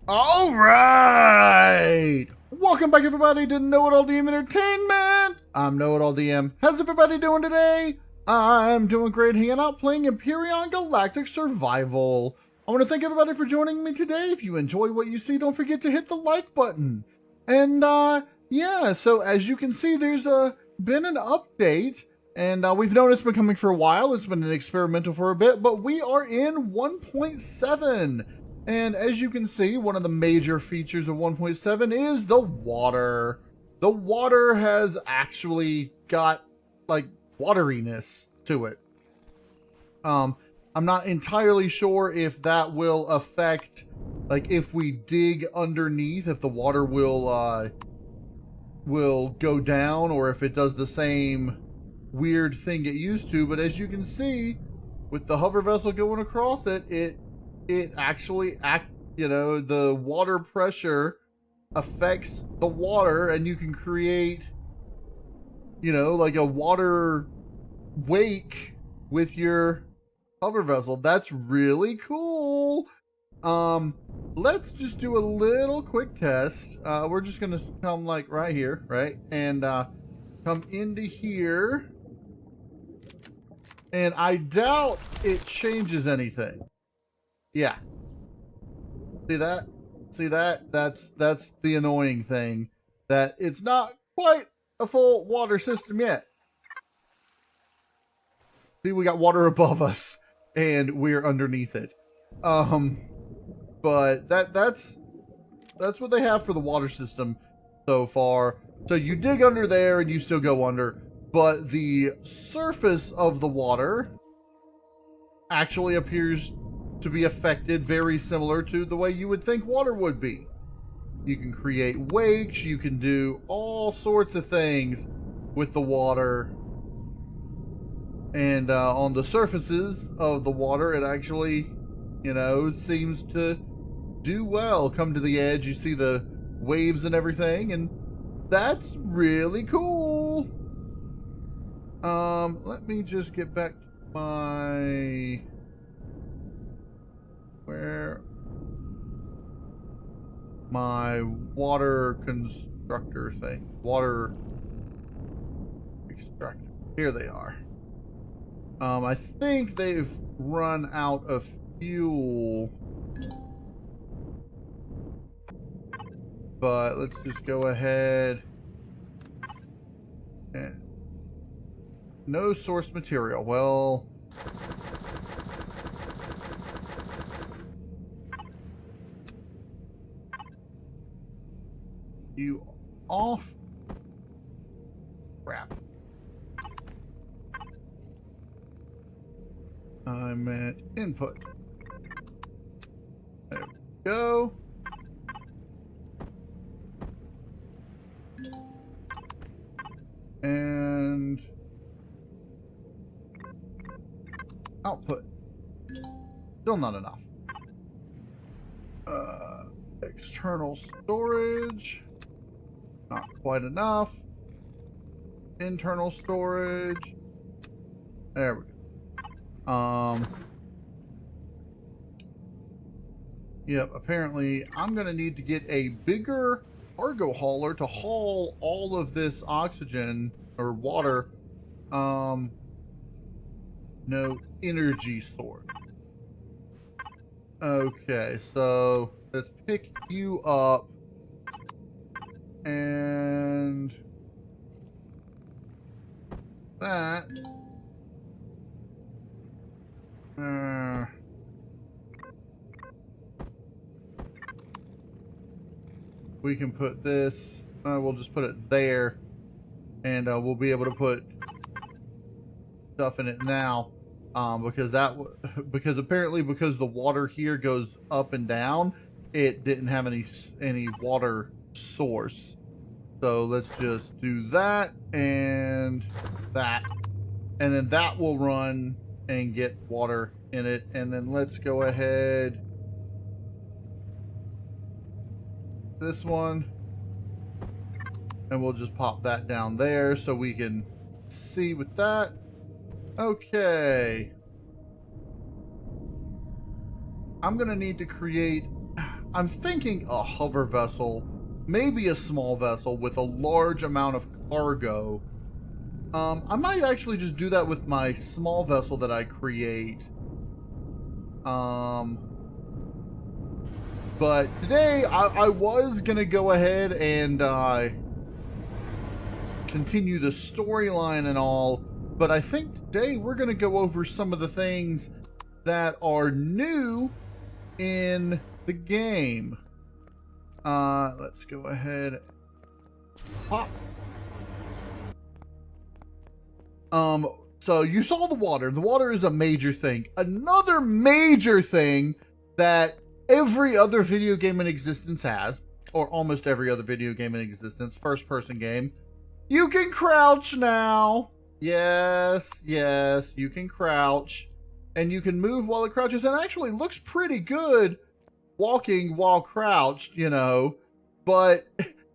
All right. Welcome back, everybody, to KnowItAllDM Entertainment. I'm KnowItAllDM. How's everybody doing today? I'm doing great, hanging out playing Empyrion Galactic Survival. I want to thank everybody for joining me today. If you enjoy what you see, don't forget to hit the like button. And yeah, so as you can see, there's been an update. And we've known it's been coming for a while. It's been an experimental for a bit, but we are in 1.7. And as you can see, one of the major features of 1.7 is the water. The water has actually got like wateriness to it. I'm not entirely sure if that will affect, like if we dig underneath, if the water will go down, or if it does the same weird thing it used to. But as you can see, with the hover vessel going across it, it actually the water pressure affects the water, and you can create, like a water wake with your hover vessel. That's really cool. Let's just do a little quick test. We're just gonna come like right here, right? And come into here. And I doubt it changes anything. Yeah. See that? See that? That's the annoying thing. That it's not quite a full water system yet. See, we got water above us and we're underneath it. But that's what they have for the water system so far. So you dig under there and you still go under, but the surface of the water actually appears to be affected very similar to the way you would think water would be. You can create wakes, you can do all sorts of things with the water. And on the surfaces of the water, it actually, seems to do well. Come to the edge, you see the waves and everything, and that's really cool. Let me just get back to my water constructor thing. Water extractor. Here they are. I think they've run out of fuel. But let's just go ahead and no source material. Well, you off. Crap. I'm at input. There we go. And output. Still not enough. External storage. Not quite enough. Internal storage. There we go. Yep, apparently I'm gonna need to get a bigger cargo hauler to haul all of this oxygen or water. No energy source. Okay, so let's pick you up and that. We can put this, we'll just put it there, and we'll be able to put stuff in it now, because apparently because the water here goes up and down, it didn't have any water source. So let's just do that and that, and then that will run and get water in it. And then let's go ahead, this one, and we'll just pop that down there so we can see with that. Okay, I'm gonna need to create I'm thinking a hover vessel, maybe a small vessel with a large amount of cargo. I might actually just do that with my small vessel that I create. But today I was gonna go ahead and continue the storyline and all, but I think today we're gonna go over some of the things that are new in the game. Let's go ahead. Pop. So you saw the water. The water is a major thing. Another major thing that every other video game in existence has, or almost every other video game in existence, first-person game, you can crouch now. Yes, yes, you can crouch. And you can move while it crouches, and actually looks pretty good walking while crouched, you know, but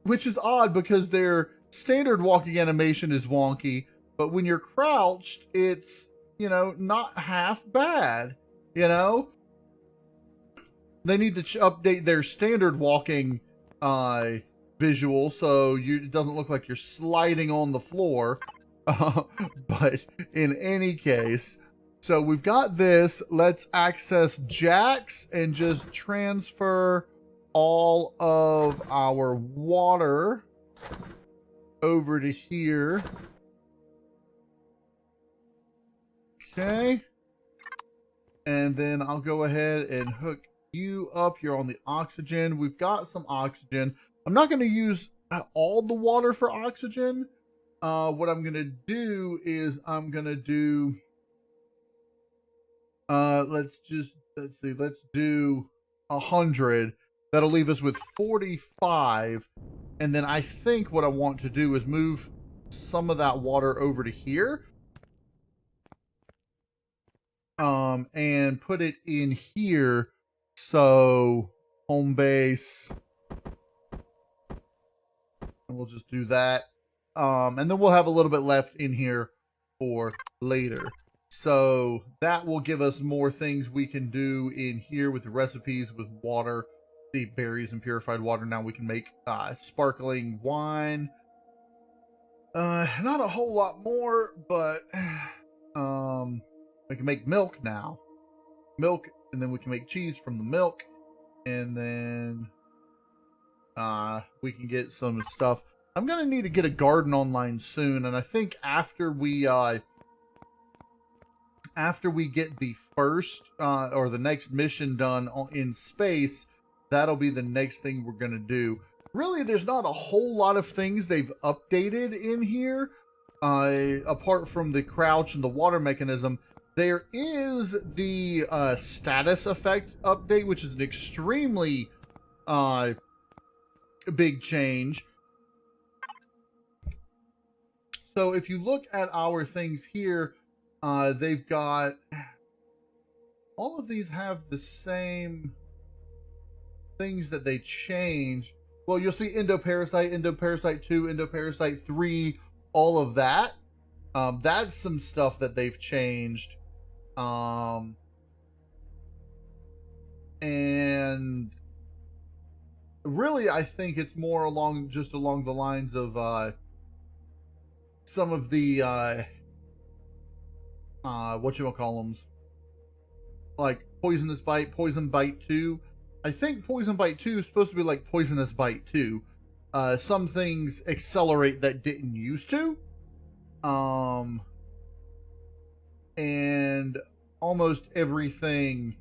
which is odd because their standard walking animation is wonky, but when you're crouched, it's, you know, not half bad, you know. They need to update their standard walking visual so it doesn't look like you're sliding on the floor. But in any case, so we've got this. Let's access Jax and just transfer all of our water over to here. Okay. And then I'll go ahead and hook you up. You're on the oxygen. We've got some oxygen. I'm not going to use all the water for oxygen. What I'm going to do is I'm going to do... let's do 100. That'll leave us with 45. And then I think what I want to do is move some of that water over to here. And put it in here. So home base. And we'll just do that. And then we'll have a little bit left in here for later. So that will give us more things we can do in here with the recipes, with water, the berries and purified water. Now we can make sparkling wine. Not a whole lot more, but we can make milk now. Milk, and then we can make cheese from the milk. And then we can get some stuff. I'm going to need to get a garden online soon, and I think after we get the first or the next mission done in space, that'll be the next thing we're going to do. Really, there's not a whole lot of things they've updated in here, apart from the crouch and the water mechanism. There is the status effect update, which is an extremely big change. So if you look at our things here, they've got, all of these have the same things that they change. Well, you'll see endoparasite, endoparasite 2, endoparasite 3, all of that. That's some stuff that they've changed. And really, I think it's more along the lines of some of the whatchamacallums, like poisonous bite, poison bite 2. I think poison bite 2 is supposed to be like poisonous bite 2. Some things accelerate that didn't used to. And almost everything,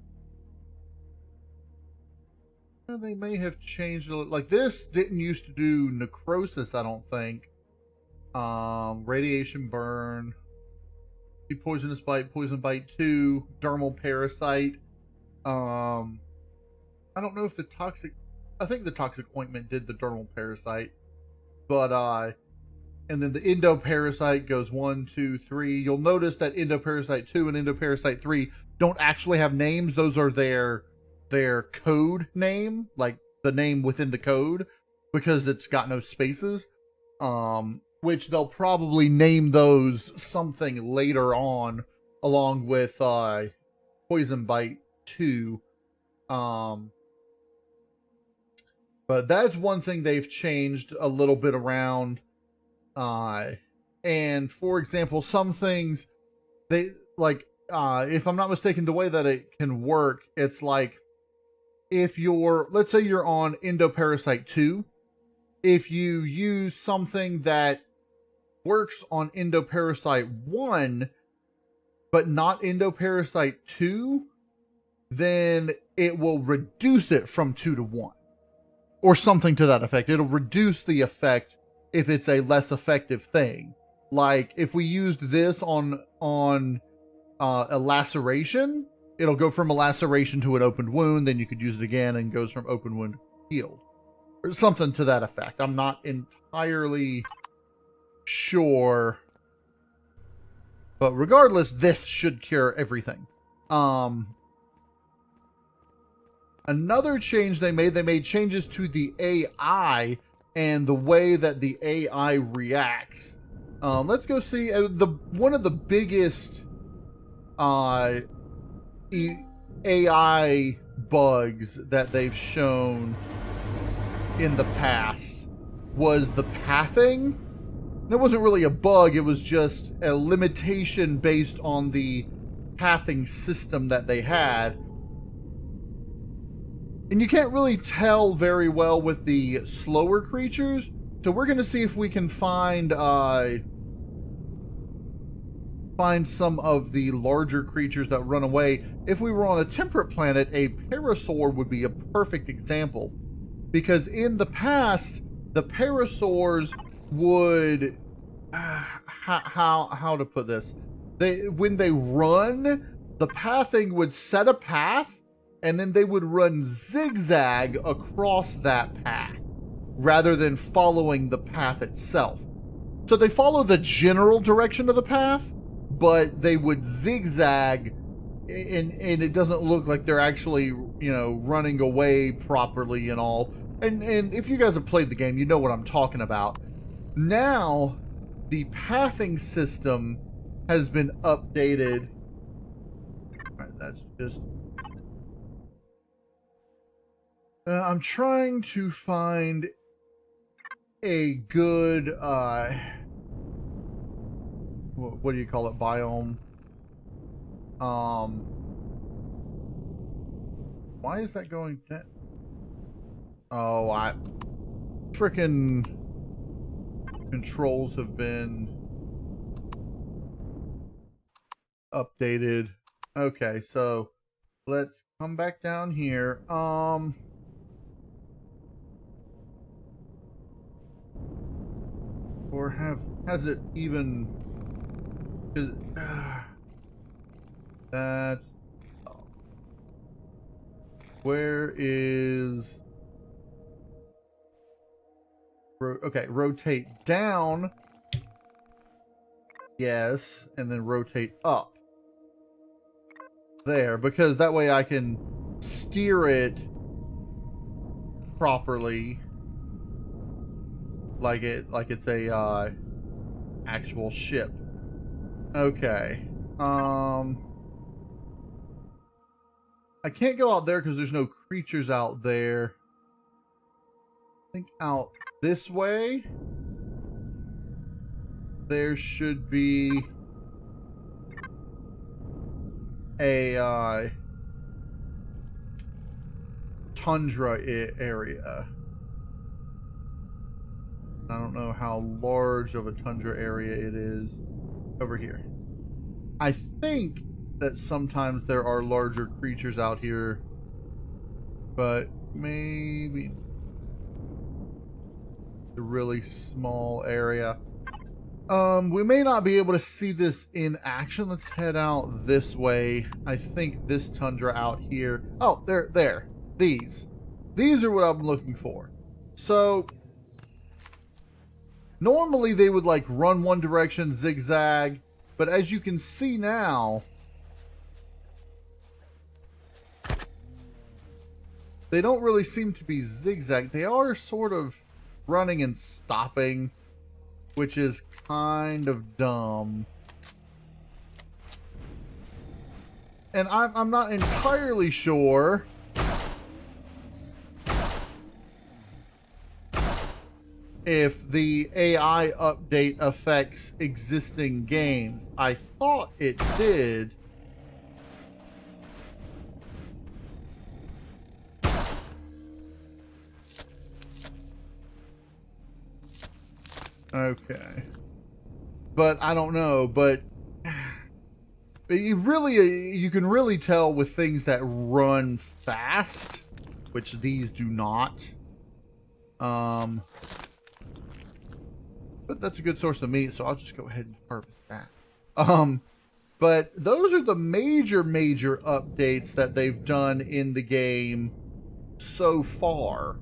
they may have changed. Like this didn't used to do necrosis, I don't think. Radiation burn, poisonous bite, poison bite 2, dermal parasite. I don't know if the toxic, I think the toxic ointment did the dermal parasite, but and then the endoparasite goes 1, 2, 3. You'll notice that endoparasite 2 and endoparasite 3 don't actually have names. Those are their code name, like the name within the code, because it's got no spaces. Which they'll probably name those something later on, along with poison bite 2. But that's one thing they've changed a little bit around. And for example, some things they like, if I'm not mistaken, the way that it can work, it's like if you're, let's say you're on Endoparasite 2, if you use something that works on Endoparasite 1, but not Endoparasite 2, then it will reduce it from 2 to 1. Or something to that effect. It'll reduce the effect if it's a less effective thing. Like if we used this on a laceration, it'll go from a laceration to an opened wound, then you could use it again and goes from open wound to healed. Or something to that effect. I'm not entirely sure. But regardless, this should cure everything. Another change they made changes to the AI and the way that the AI reacts. Let's go see one of the biggest AI bugs that they've shown in the past was the pathing. And it wasn't really a bug, it was just a limitation based on the pathing system that they had. And you can't really tell very well with the slower creatures. So we're going to see if we can find some of the larger creatures that run away. If we were on a temperate planet, a parasaur would be a perfect example. Because in the past, the parasaurs would... how to put this? When they run, the pathing would set a path, and then they would run zigzag across that path rather than following the path itself. So they follow the general direction of the path, but they would zigzag, and it doesn't look like they're actually, running away properly and all. And if you guys have played the game, you know what I'm talking about. Now, the pathing system has been updated. All right, that's just... I'm trying to find a good, what do you call it, biome? Why is that going down? Oh, frickin' controls have been updated. Okay, so let's come back down here. Or has it even... that's... Where is... Okay, rotate down. Yes, and then rotate up. There, because that way I can steer it properly. Like it's a actual ship. Okay. I can't go out there because there's no creatures out there. I think out this way there should be a tundra area. I don't know how large of a tundra area it is over here. I think that sometimes there are larger creatures out here, but maybe a really small area. We may not be able to see this in action. Let's head out this way. I think this tundra out here. Oh, there. These are what I'm looking for. So normally they would like run one direction, zigzag, but as you can see now, they don't really seem to be zigzag. They are sort of running and stopping, which is kind of dumb. And I'm not entirely sure if the AI update affects existing games. I thought it did. Okay. But I don't know, but you can really tell with things that run fast, which these do not. But that's a good source of meat, so I'll just go ahead and harvest that. But those are the major updates that they've done in the game so far.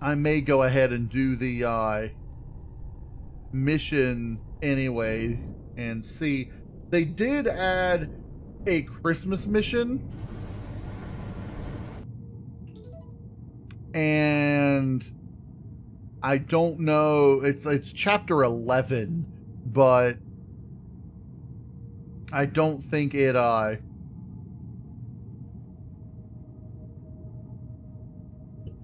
I may go ahead and do the mission anyway and see. They did add a Christmas mission, and I don't know, it's chapter 11, but I don't think it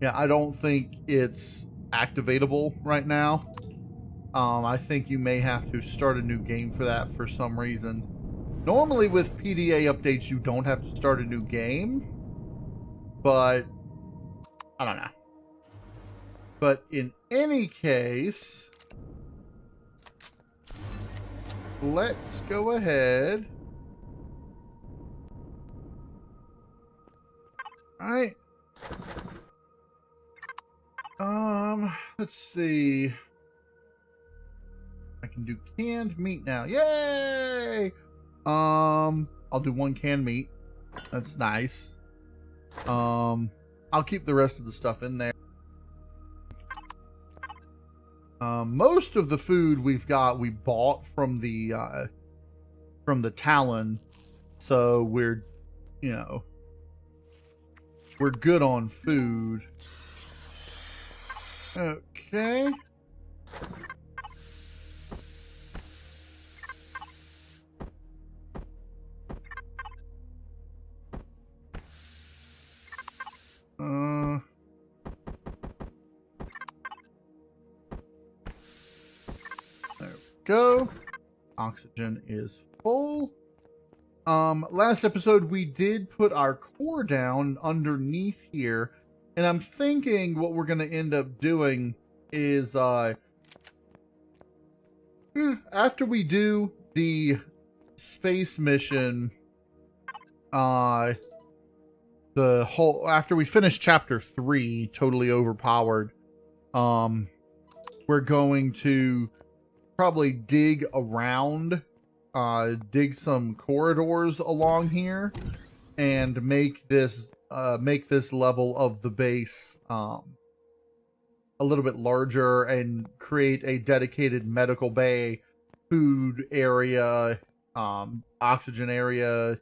yeah, I don't think it's activatable right now. I think you may have to start a new game for that for some reason. Normally with PDA updates, you don't have to start a new game, but I don't know. But in any case, let's go ahead. All right. Let's see. I can do canned meat now. Yay! I'll do 1 canned meat. That's nice. I'll keep the rest of the stuff in there. Most of the food we bought from the Talon, so we're good on food. Okay. There we go. Oxygen is full. Last episode we did put our core down underneath here, and I'm thinking what we're going to end up doing is after we do the space mission, after we finish chapter 3, totally overpowered, we're going to probably dig around, dig some corridors along here, and make this level of the base a little bit larger, and create a dedicated medical bay, food area, oxygen area,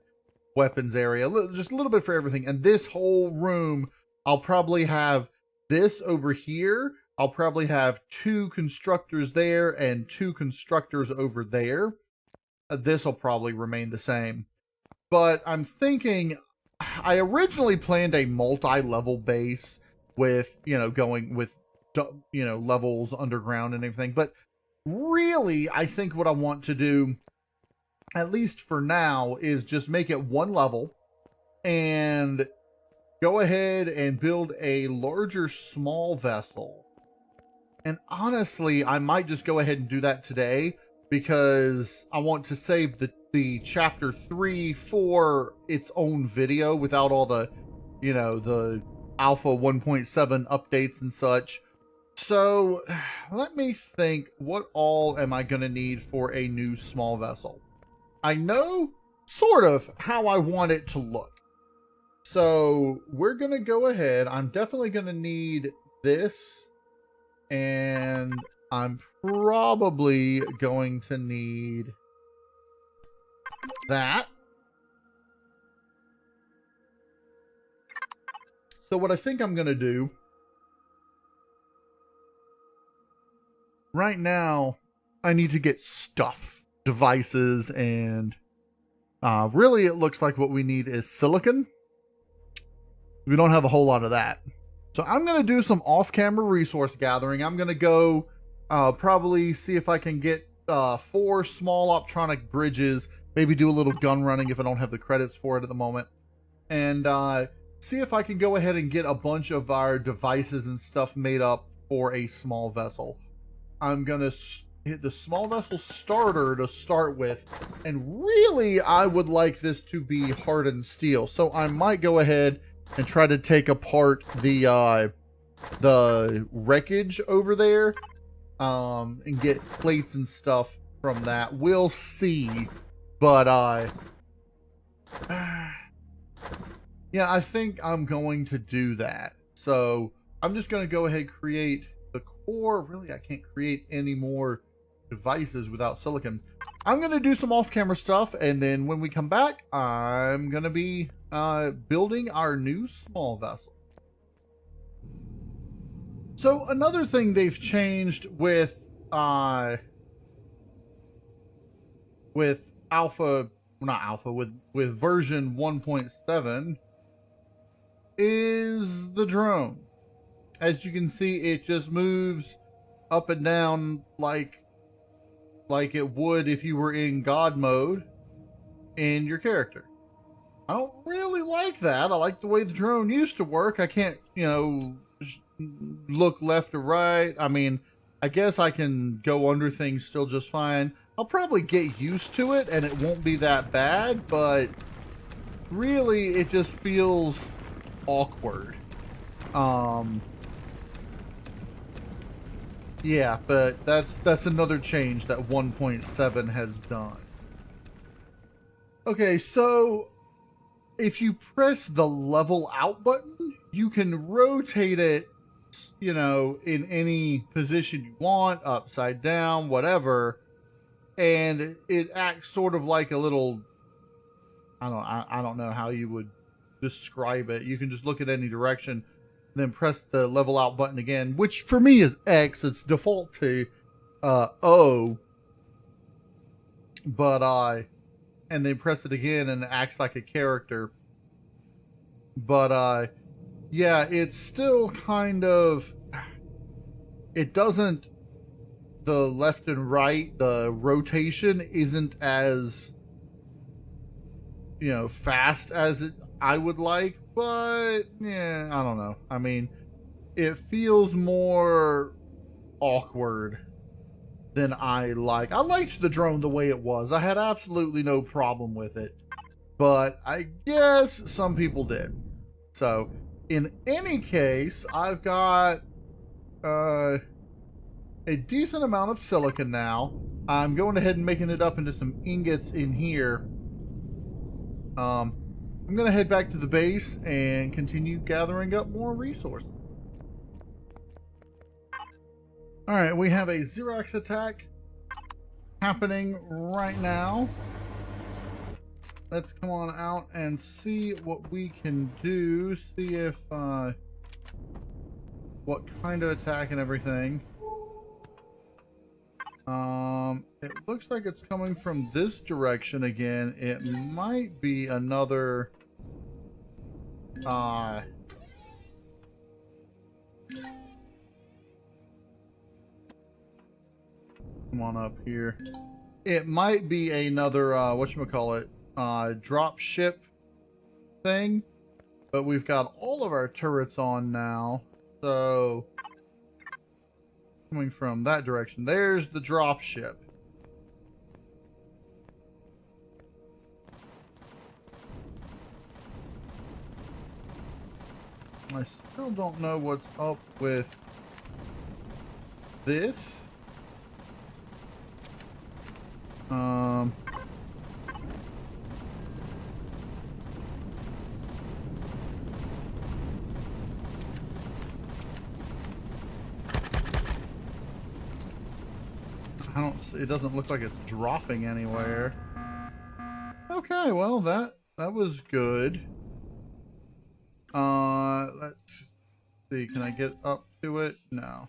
weapons area, just a little bit for everything. And this whole room, I'll probably have this over here. I'll probably have 2 constructors there and 2 constructors over there. This will probably remain the same. But I'm thinking, I originally planned a multi-level base with, going with, levels underground and everything. But really, I think what I want to do, at least for now, is just make it 1 level and go ahead and build a larger small vessel. And honestly, I might just go ahead and do that today, because I want to save the chapter 3 for its own video without all the, the alpha 1.7 updates and such. So let me think, what all am I going to need for a new small vessel? I know sort of how I want it to look. So we're going to go ahead. I'm definitely going to need this. And I'm probably going to need that. So what I think I'm going to do right now, I need to get stuff, devices, and really it looks like what we need is silicon. We don't have a whole lot of that. So I'm going to do some off-camera resource gathering. I'm going to go probably see if I can get 4 small optronic bridges, maybe do a little gun running if I don't have the credits for it at the moment, and see if I can go ahead and get a bunch of our devices and stuff made up for a small vessel. I'm going to hit the small vessel starter to start with, and really I would like this to be hardened steel, so I might go ahead and try to take apart the wreckage over there and get plates and stuff from that. We'll see, but yeah, I think I'm going to do that. So I'm just going to go ahead and create the core. Really, I can't create any more devices without silicon. I'm going to do some off-camera stuff, and then when we come back, I'm going to be building our new small vessel. So another thing they've changed with alpha, not alpha, with version 1.7 is the drone. As you can see, it just moves up and down like it would if you were in God mode in your character. I don't really like that. I like the way the drone used to work. I can't, you know, look left or right. I mean, I guess I can go under things still just fine. I'll probably get used to it and it won't be that bad, but really it just feels awkward. Yeah, but that's another change that 1.7 has done. Okay, so if you press the level out button, you can rotate it, you know, in any position you want, upside down, whatever, and it acts sort of like a little, I don't know how you would describe it. You can just look at any direction, then press the level out button again, which for me is X. It's default to O, but and then press it again and it acts like a character. But yeah, it's still kind of, it doesn't, the left and right, the rotation isn't as, you know, fast as I would like, but yeah, I don't know. I mean, it feels more awkward than I like. I liked the drone the way it was. I had absolutely no problem with it, but I guess some people did. So in any case, I've got a decent amount of silicon now. I'm going ahead and making it up into some ingots in here. I'm going to head back to the base and continue gathering up more resources. All right, we have a Xerox attack happening right now. Let's come on out and see what we can do. See if, what kind of attack and everything. It looks like it's coming from this direction again. It might be another, come on up here. It might be another, whatchamacallit, drop ship thing, but we've got all of our turrets on now, so coming from that direction. There's the drop ship. I still don't know what's up with this. It doesn't look like it's dropping anywhere. Okay, well that was good. Let's see, can I get up to it? No.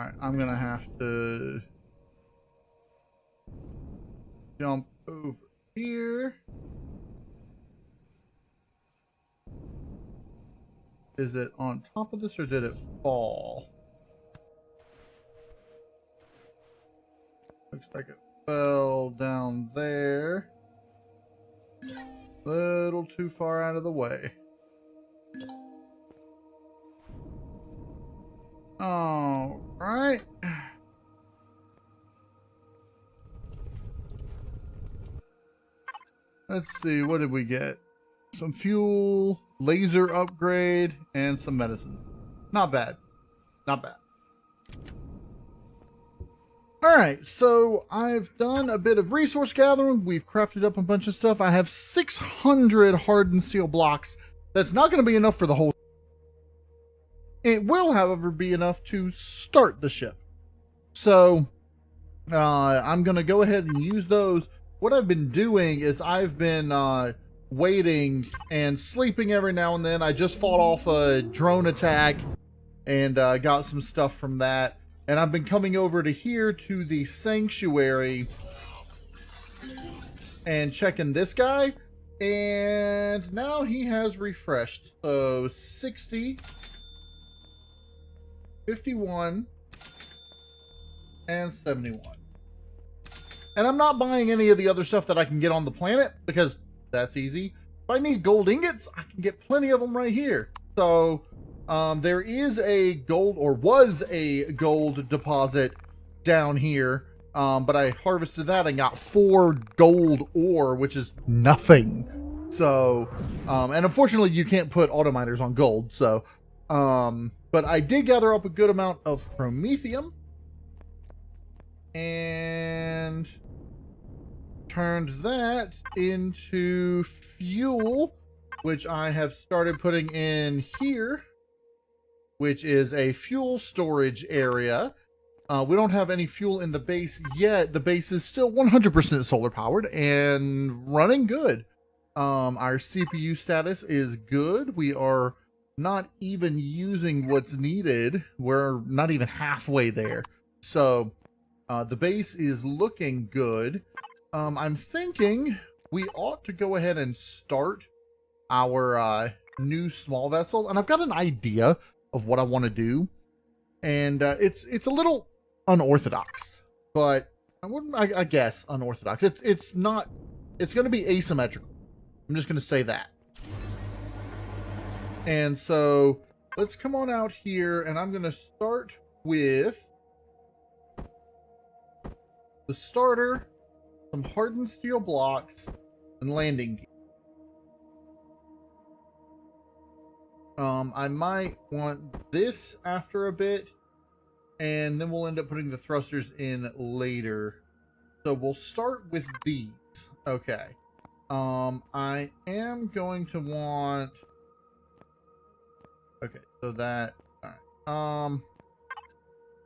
Alright, I'm gonna have to jump over here. Is it on top of this or did it fall? Looks like it fell down there. Little too far out of the way. All right. Let's see, what did we get? Some fuel, laser upgrade, and some medicine. Not bad. Not bad. Alright, so I've done a bit of resource gathering. We've crafted up a bunch of stuff. I have 600 hardened steel blocks. That's not going to be enough for the whole. It will, however, be enough to start the ship. So, I'm going to go ahead and use those. What I've been doing is I've been waiting and sleeping every now and then. I just fought off a drone attack and got some stuff from that. And I've been coming over to here to the sanctuary and checking this guy. And now he has refreshed. So 60, 51, and 71. And I'm not buying any of the other stuff that I can get on the planet because that's easy. If I need gold ingots, I can get plenty of them right here. So there is a gold, or was a gold deposit down here. But I harvested that and got 4 gold ore, which is nothing. So, and unfortunately you can't put auto miners on gold. So, but I did gather up a good amount of promethium. And turned that into fuel, which I have started putting in here, which is a fuel storage area. We don't have any fuel in the base yet. The base is still 100% solar powered and running good. Our CPU status is good. We are not even using what's needed. We're not even halfway there. So the base is looking good. I'm thinking we ought to go ahead and start our new small vessel. And I've got an idea of what I want to do. And it's a little unorthodox, but I guess unorthodox. It's not, it's going to be asymmetrical. I'm just going to say that. And so let's come on out here, and I'm going to start with the starter, some hardened steel blocks, and landing gear. I might want this after a bit, and then we'll end up putting the thrusters in later. So we'll start with these. Okay. I am going to want... Okay, so that... Alright.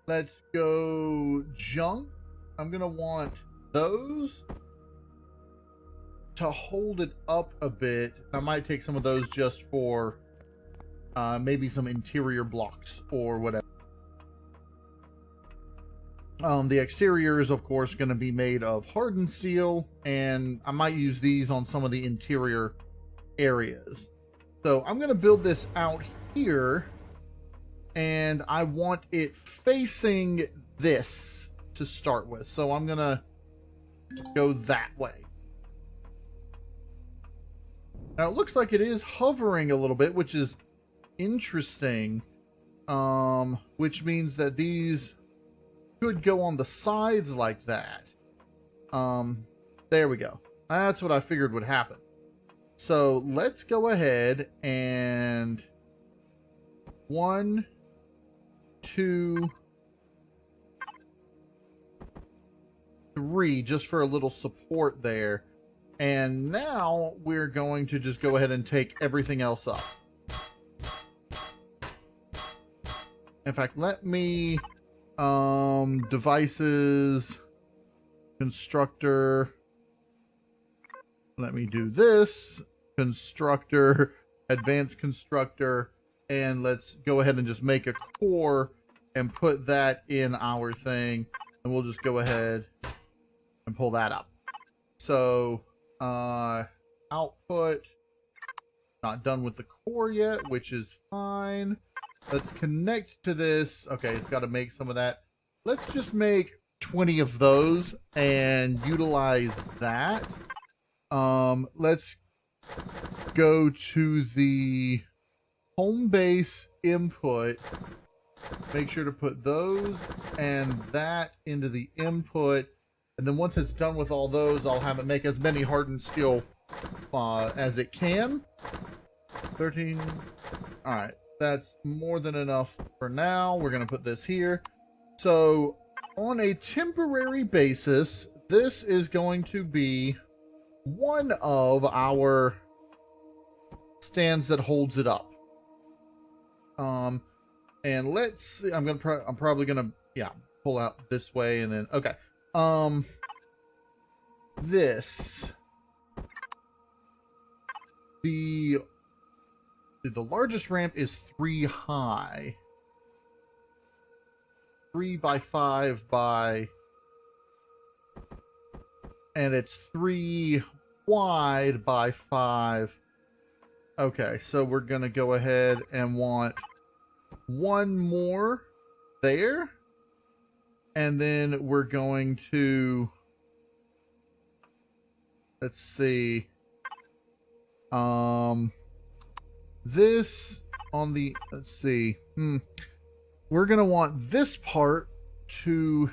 Let's go junk. I'm going to want those to hold it up a bit. I might take some of those just for maybe some interior blocks or whatever. The exterior is, of course, going to be made of hardened steel, and I might use these on some of the interior areas. So I'm going to build this out here, and I want it facing this to start with. So I'm going to go that way. Now, it looks like it is hovering a little bit, which is interesting, which means that these could go on the sides like that. There we go. That's what I figured would happen. So let's go ahead and 1, 2, 3, just for a little support there. And now we're going to just go ahead and take everything else up. In fact, let me devices, constructor, let me do this, constructor, advanced constructor, and let's go ahead and just make a core and put that in our thing, and we'll just go ahead and pull that up. So output, not done with the core yet, which is fine. Let's connect to this. Okay, it's got to make some of that. Let's just make 20 of those and utilize that. Let's go to the home base input. Make sure to put those and that into the input. And then once it's done with all those, I'll have it make as many hardened steel as it can. 13. All right. That's more than enough for now. We're going to put this here. So on a temporary basis, this is going to be one of our stands that holds it up. And let's see, I'm probably gonna, yeah, pull out this way and then, okay. This, the largest ramp is 3 high, 3 by 5 by, and it's 3 wide by 5. Okay, so we're gonna go ahead and want one more there, and then we're going to, let's see, this on the, let's see, we're gonna want this part to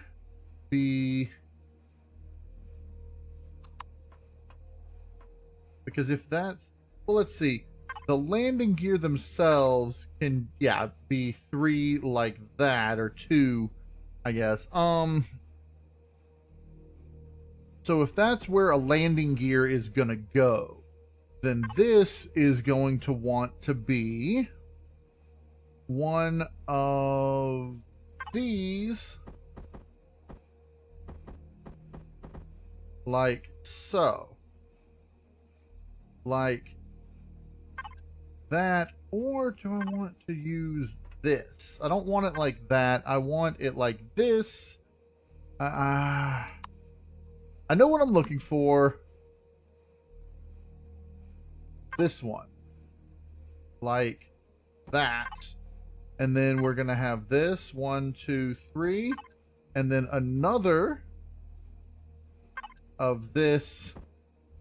be, because if that's, well, let's see, the landing gear themselves can, yeah, be 3 like that, or 2, I guess. So if that's where a landing gear is gonna go, then this is going to want to be one of these, like so. Like that, or do I want to use this? I don't want it like that. I want it like this. I know what I'm looking for. This one. Like that. And then we're going to have this. 1, 2, 3. And then another of this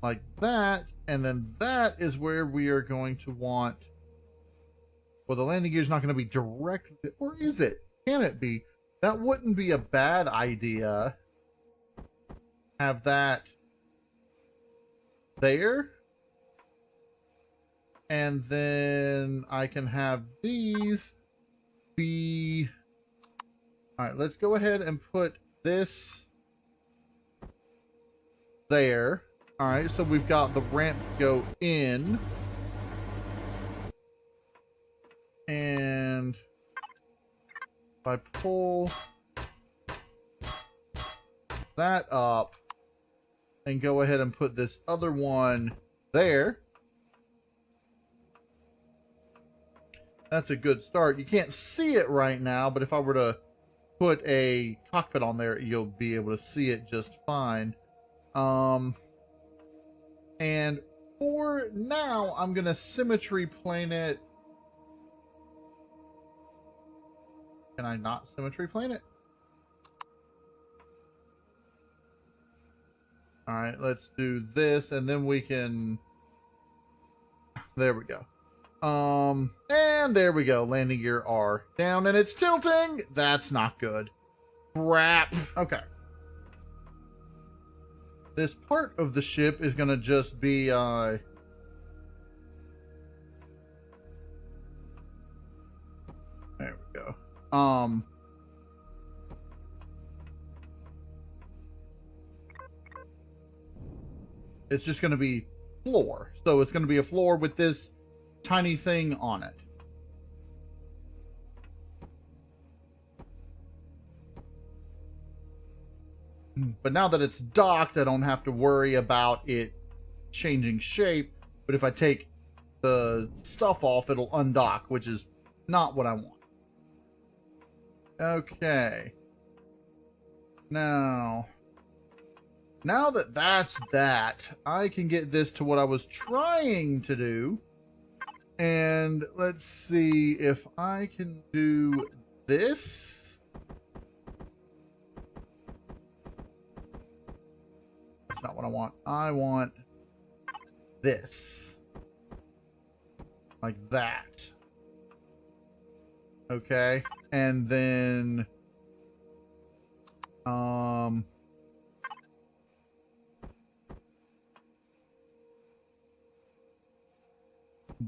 like that. And then that is where we are going to want, well, the landing gear is not going to be directly, or is it? Can it be? That wouldn't be a bad idea. Have that there. And then I can have these be, all right, let's go ahead and put this there. All right, so we've got the ramp go in. And if I pull that up and go ahead and put this other one there, that's a good start. You can't see it right now, but if I were to put a cockpit on there, you'll be able to see it just fine. And for now, I'm going to symmetry plane it. Can I not symmetry plane it? All right, let's do this, and then we can, there we go. And there we go. Landing gear R down, and it's tilting. That's not good. Crap. Okay. This part of the ship is going to just be, there we go. It's just going to be floor. So it's going to be a floor with this tiny thing on it. But now that it's docked, I don't have to worry about it changing shape. But if I take the stuff off, it'll undock, which is not what I want. Okay. Now that that's that, I can get this to what I was trying to do, And let's see if I can do this. That's not what I want. I want this. Like that. Okay. And then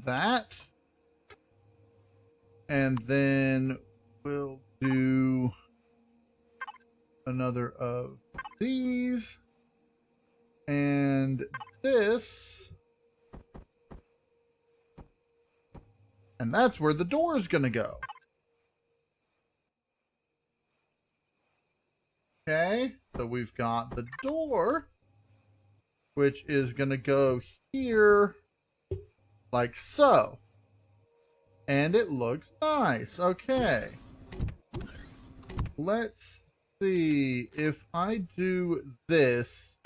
that. And then we'll do another of these. And this. And that's where the door is going to go. Okay, so we've got the door, which is going to go here like so. And it looks nice. Okay. Let's see if I do this.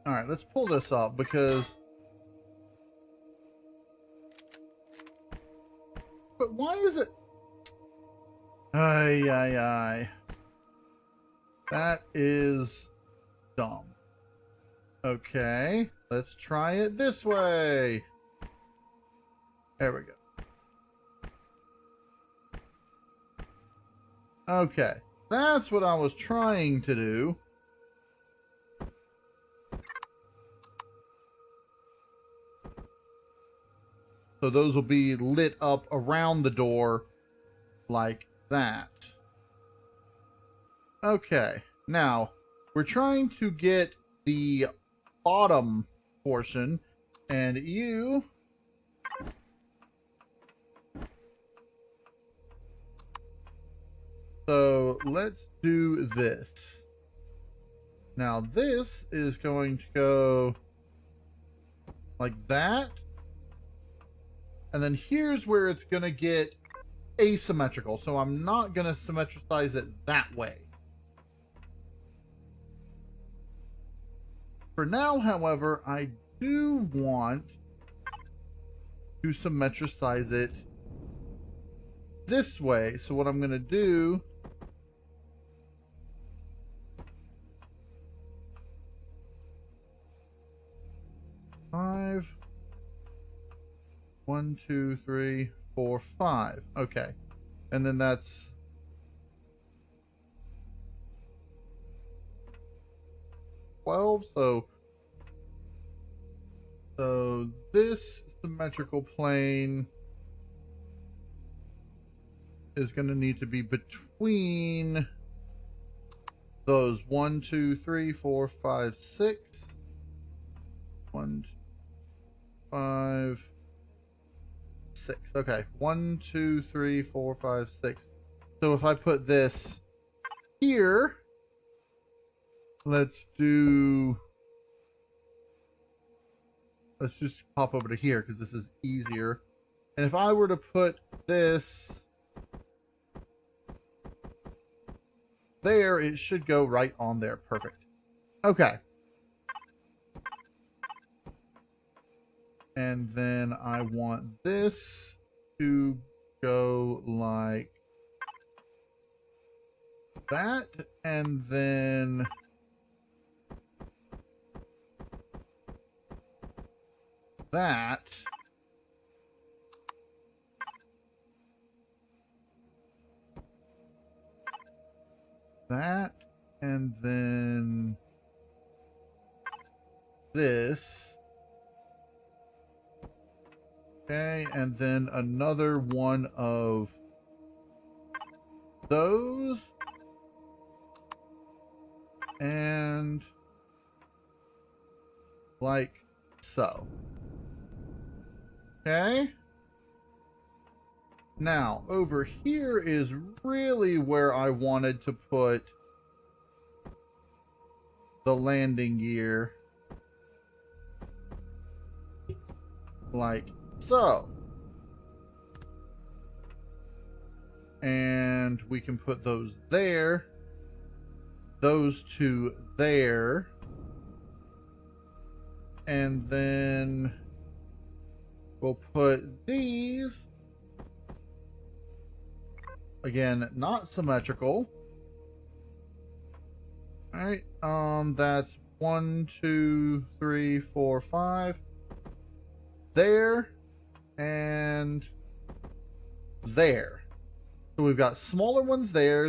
All right, let's pull this up because... But why is it... Ay, ay, ay. That is dumb. Okay, let's try it this way. There we go. Okay, that's what I was trying to do. So those will be lit up around the door like that. Okay, now we're trying to get the bottom portion, and you... So let's do this. Now this is going to go like that. And then here's where it's going to get asymmetrical. So I'm not going to symmetricize it that way. For now, however, I do want to symmetricize it this way. So what I'm going to do... Five... 1, 2, 3, 4, 5. Okay. And then that's 12. So this symmetrical plane is going to need to be between those 1, 2, 3, 4, 5, 6. 1, 2, 5, 6. Okay. 1, 2, 3, 4, 5, 6. So if I put this here, let's just pop over to here because this is easier. And if I were to put this there, it should go right on there. Perfect. Okay. And then I want this to go like that. And then that. That. And then this. Okay, and then another one of those. And like so. Okay. Now, over here is really where I wanted to put the landing gear. Like so. And And we can put those there. Those two there. And then we'll put these, again, not symmetrical. All right, that's 1, 2, 3, 4, 5 there and there. So we've got smaller ones there,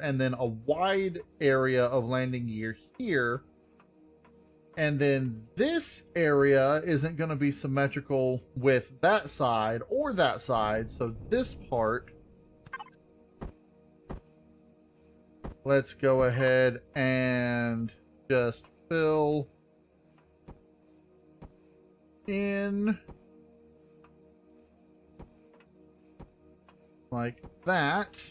and then a wide area of landing gear here. And then this area isn't going to be symmetrical with that side or that side. So this part, let's go ahead and just fill in like that.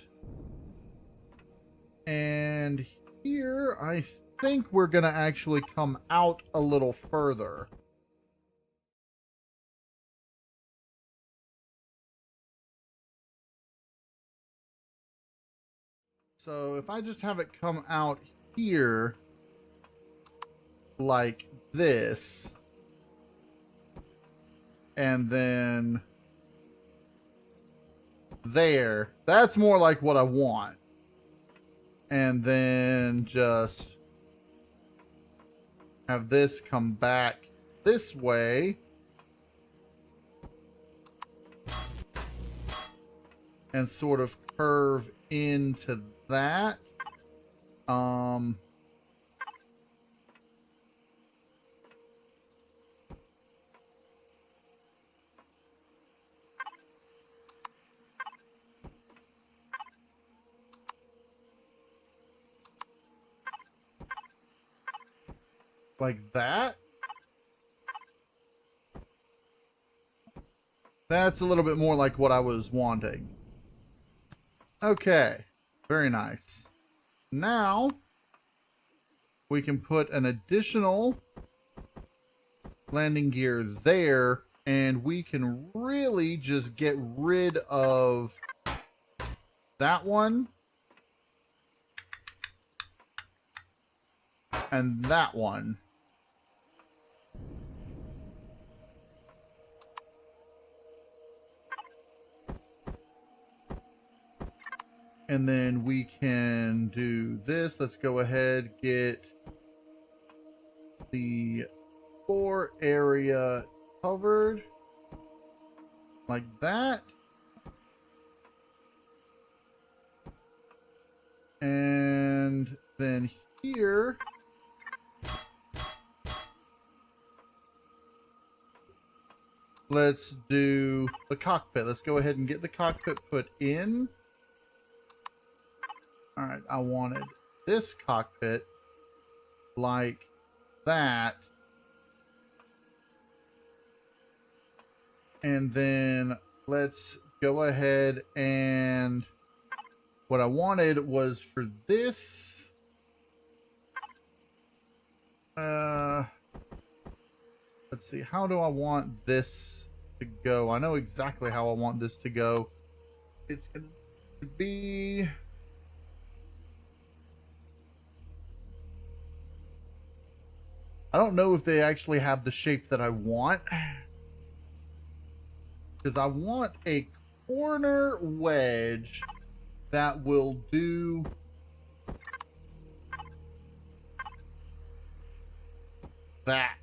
And here, I think we're going to actually come out a little further. So if I just have it come out here like this, and then there, that's more like what I want. And then just have this come back this way. And sort of curve into that. Like that. That's a little bit more like what I was wanting. Okay, very nice. Now we can put an additional landing gear there, and we can really just get rid of that one and that one. And then we can do this. Let's go ahead, get the floor area covered like that. And then here, let's do the cockpit. Let's go ahead and get the cockpit put in. All right, I wanted this cockpit like that. And then let's go ahead and what I wanted was for this. Let's see, how do I want this to go? I know exactly how I want this to go. It's going to be... I don't know if they actually have the shape that I want. Because I want a corner wedge that will do that.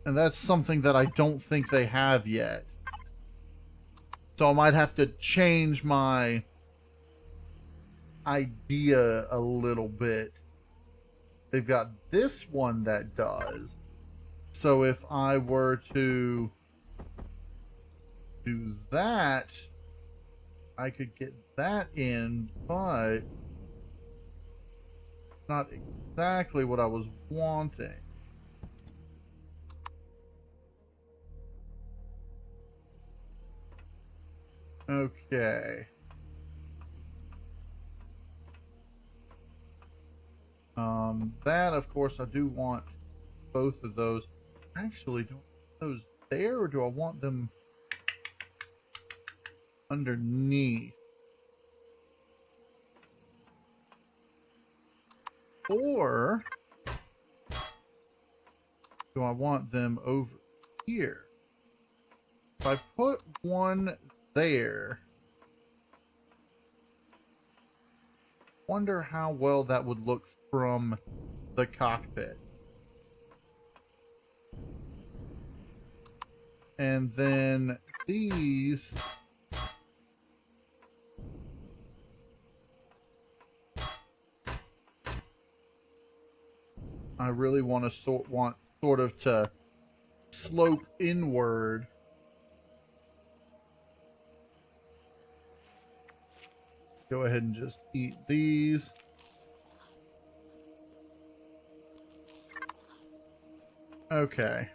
And that's something that I don't think they have yet. So I might have to change my idea a little bit. They've got this one that does. So if I were to do that, I could get that in, but not exactly what I was wanting. Okay. That, of course, I do want both of those. Actually, do I want those there, or do I want them underneath. Or do I want them over here? If I put one there, wonder how well that would look from the cockpit. And then these, I really want to sort of to slope inward. Go ahead and just eat these. Okay.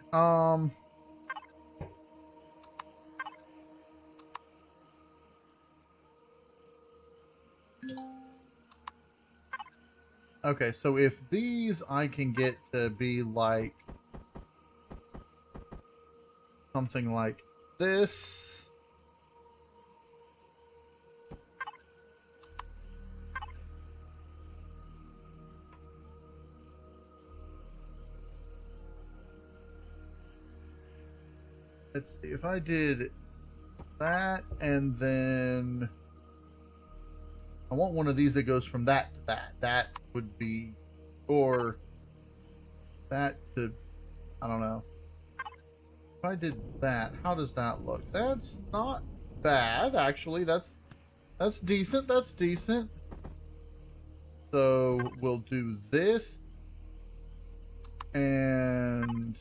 Okay, so if these I can get to be like something like this. Let's see, if I did that and then I want one of these that goes from that to that. That would be, or that to, I don't know. If I did that, how does that look? That's not bad, actually. That's decent. That's decent. So we'll do this and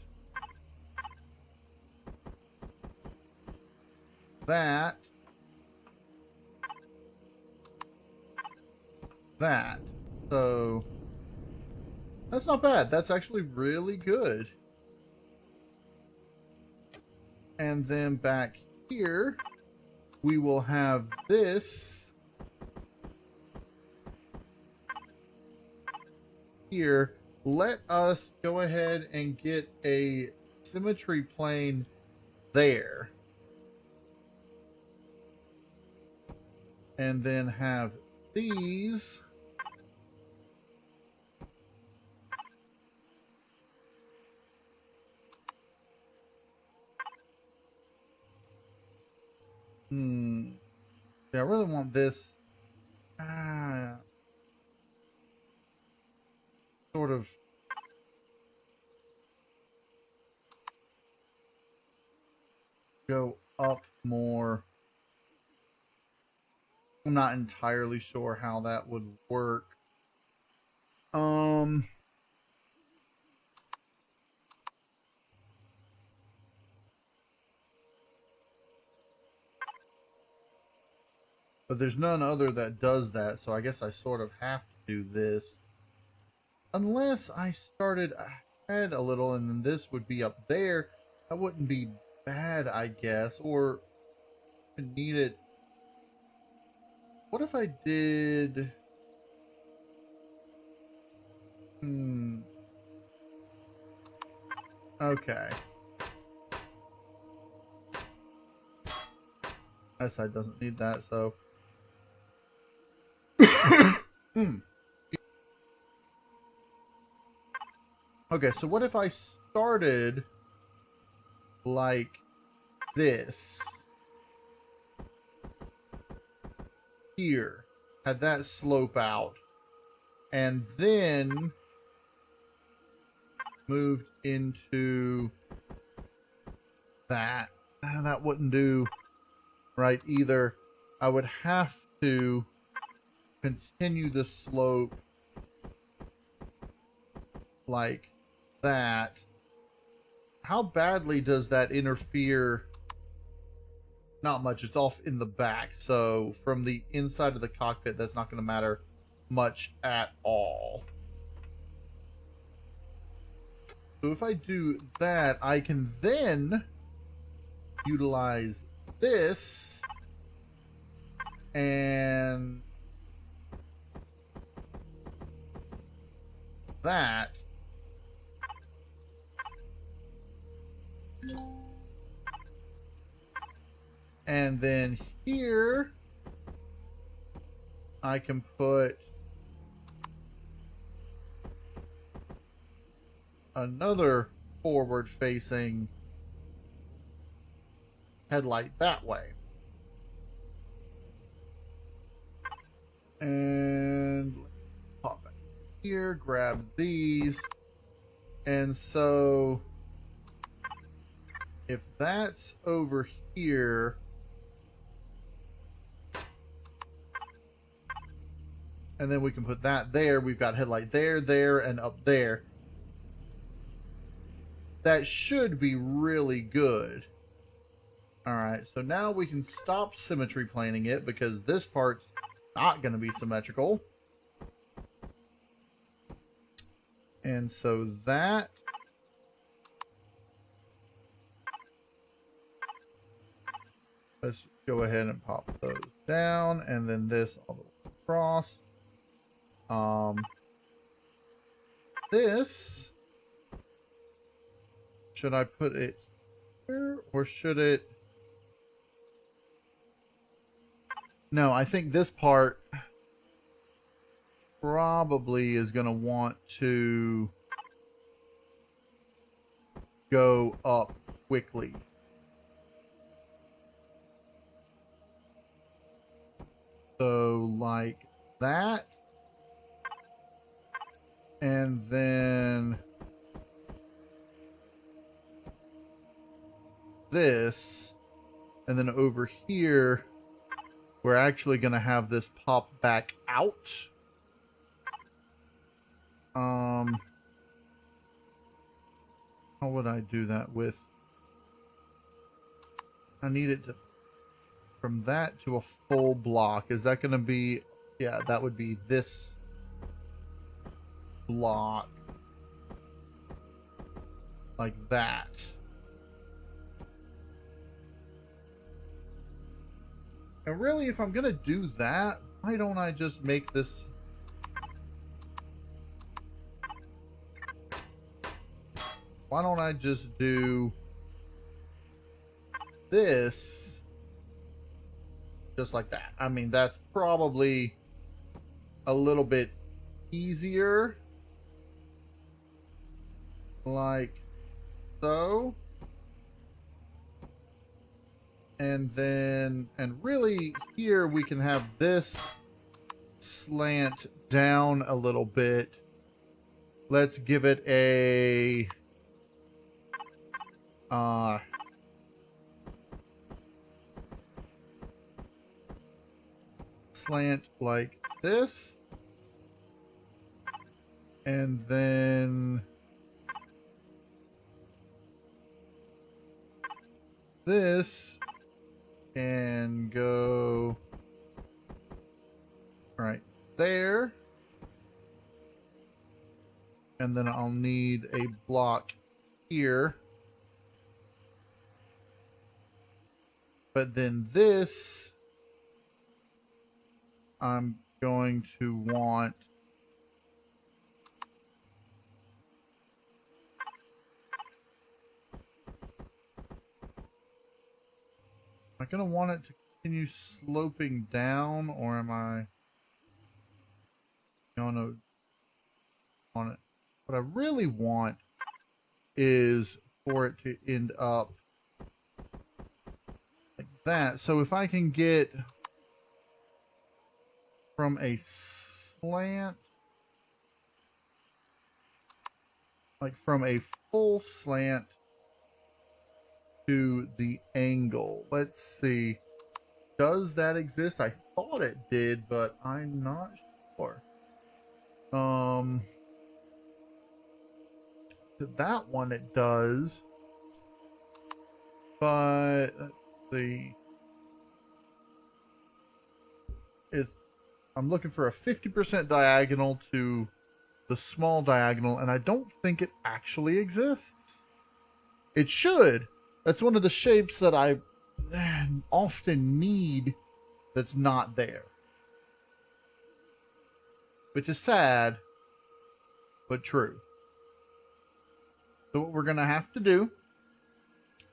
that. That. So that's not bad. That's actually really good. And then back here, we will have this here. Let us go ahead and get a symmetry plane there. And then have these yeah, I really want this sort of go up more. I'm not entirely sure how that would work. But there's none other that does that, so I guess I sort of have to do this. Unless I started ahead a little and then this would be up there. That wouldn't be bad, I guess. Or need it. What if I did... Okay. That side doesn't need that, so... Okay, so what if I started like this here, had that slope out, and then moved into that? That wouldn't do right either. I would have to continue the slope like that. How badly does that interfere? Not much. It's off in the back, so from the inside of the cockpit, that's not going to matter much at all. So if I do that, I can then utilize this and that. And then here, I can put another forward-facing headlight that way. And pop back here, grab these. And so if that's over here, and then we can put that there, we've got headlight there, there, and up there. That should be really good. All right, so now we can stop symmetry planing it because this part's not going to be symmetrical. And so that let's go ahead and pop those down, and then this all the way across. This, should I put it here or should it? No, I think this part probably is going to want to go up quickly. So like that. And then this. And then over here, we're actually going to have this pop back out. How would I do that with? I need it to, from that to a full block. Is that going to be, yeah, that would be this block. Like that. And really, if I'm going to do that, why don't I just make this? Why don't I just do this just like that? I mean, that's probably a little bit easier. Like so. And then, and really here we can have this slant down a little bit. Let's give it a slant like this. And then this can go right there. And then I'll need a block here. But then this, I'm going to want am I going to want it to continue sloping down, or am I going to want it? What I really want is for it to end up like that. So if I can get from a slant, like from a full slant to the angle. Let's see. Does that exist? I thought it did, but I'm not sure. That one it does. But let's see. I'm looking for a 50% diagonal to the small diagonal, and I don't think it actually exists. It should. That's one of the shapes that I often need that's not there. Which is sad, but true. So what we're going to have to do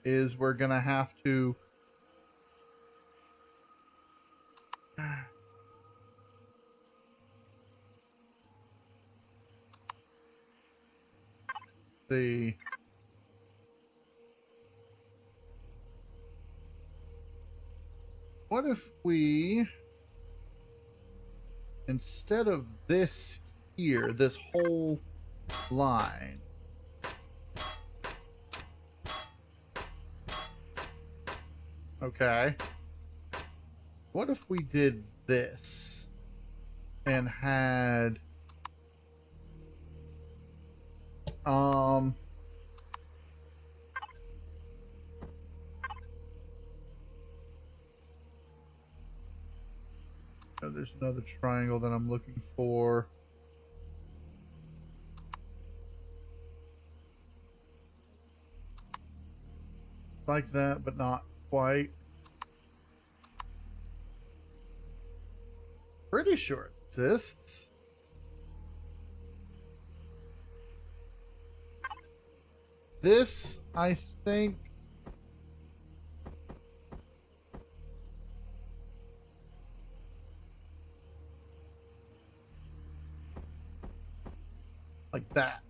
is we're going to have to See. What if we, instead of this here, this whole line, okay, what if we did this and had, oh, there's another triangle that I'm looking for. Like that, but not quite. Pretty sure it exists. This, I think, like that.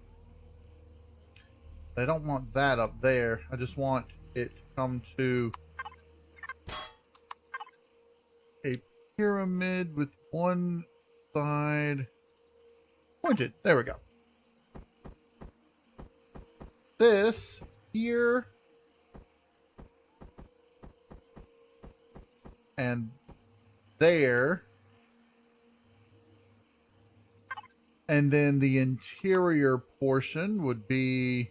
I don't want that up there. I just want it to come to a pyramid with one side pointed. There we go. This here and there, and then the interior portion would be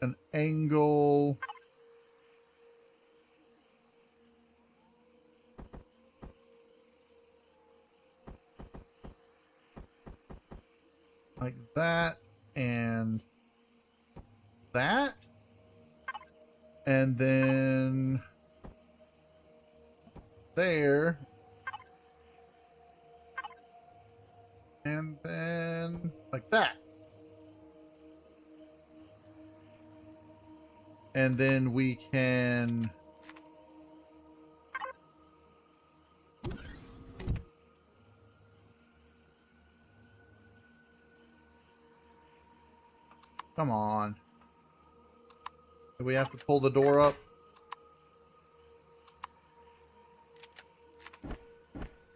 an angle like that and that, and then there, and then like that, and then we can come on. Do we have to pull the door up?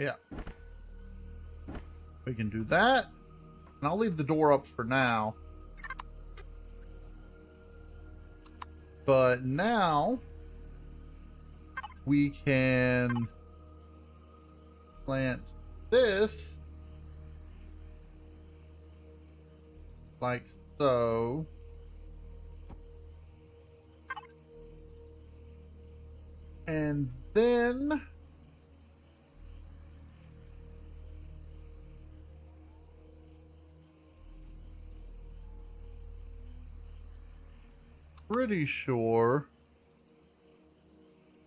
Yeah. We can do that. And I'll leave the door up for now. But now we can plant this like so. And then pretty sure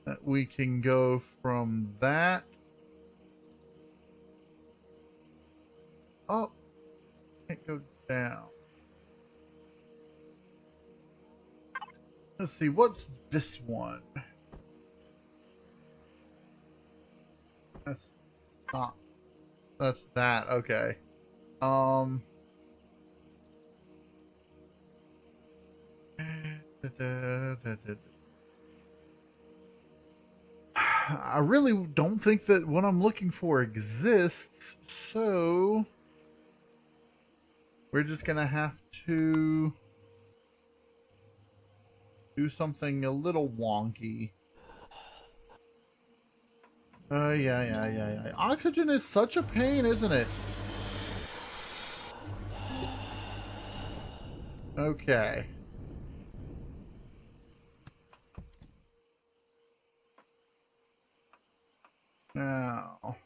that we can go from that up. Can't go down. Let's see, what's this one? That's not, that's that, okay. I really don't think that what I'm looking for exists, so we're just gonna have to do something a little wonky. Yeah. Oxygen is such a pain, isn't it? Okay. Now,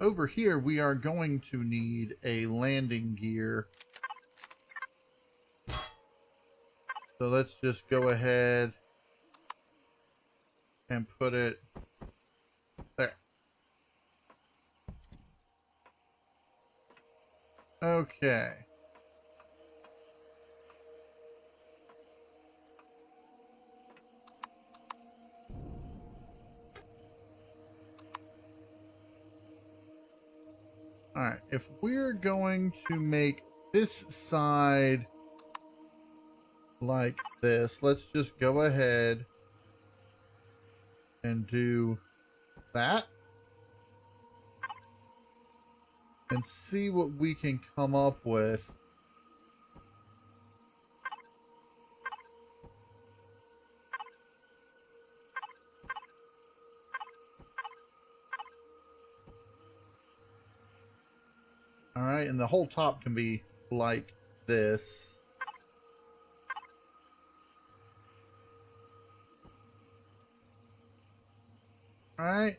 over here, we are going to need a landing gear. So let's just go ahead and put it there. Okay. Alright, if we're going to make this side like this, let's just go ahead and do that. And see what we can come up with. Alright, and the whole top can be like this. Alright.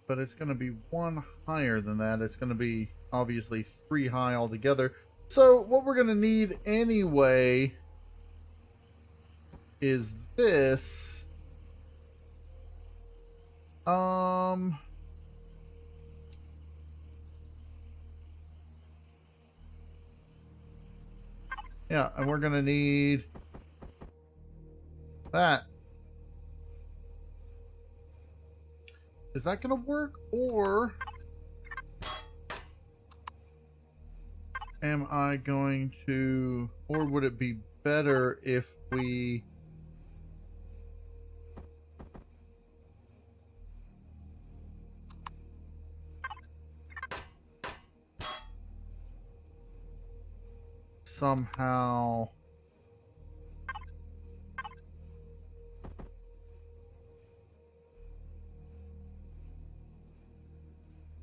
But it's going to be one higher than that. It's going to be obviously 3 high altogether. So what we're going to need anyway is this. Yeah, and we're going to need that. Is that going to work, or am I going to, or would it be better if we somehow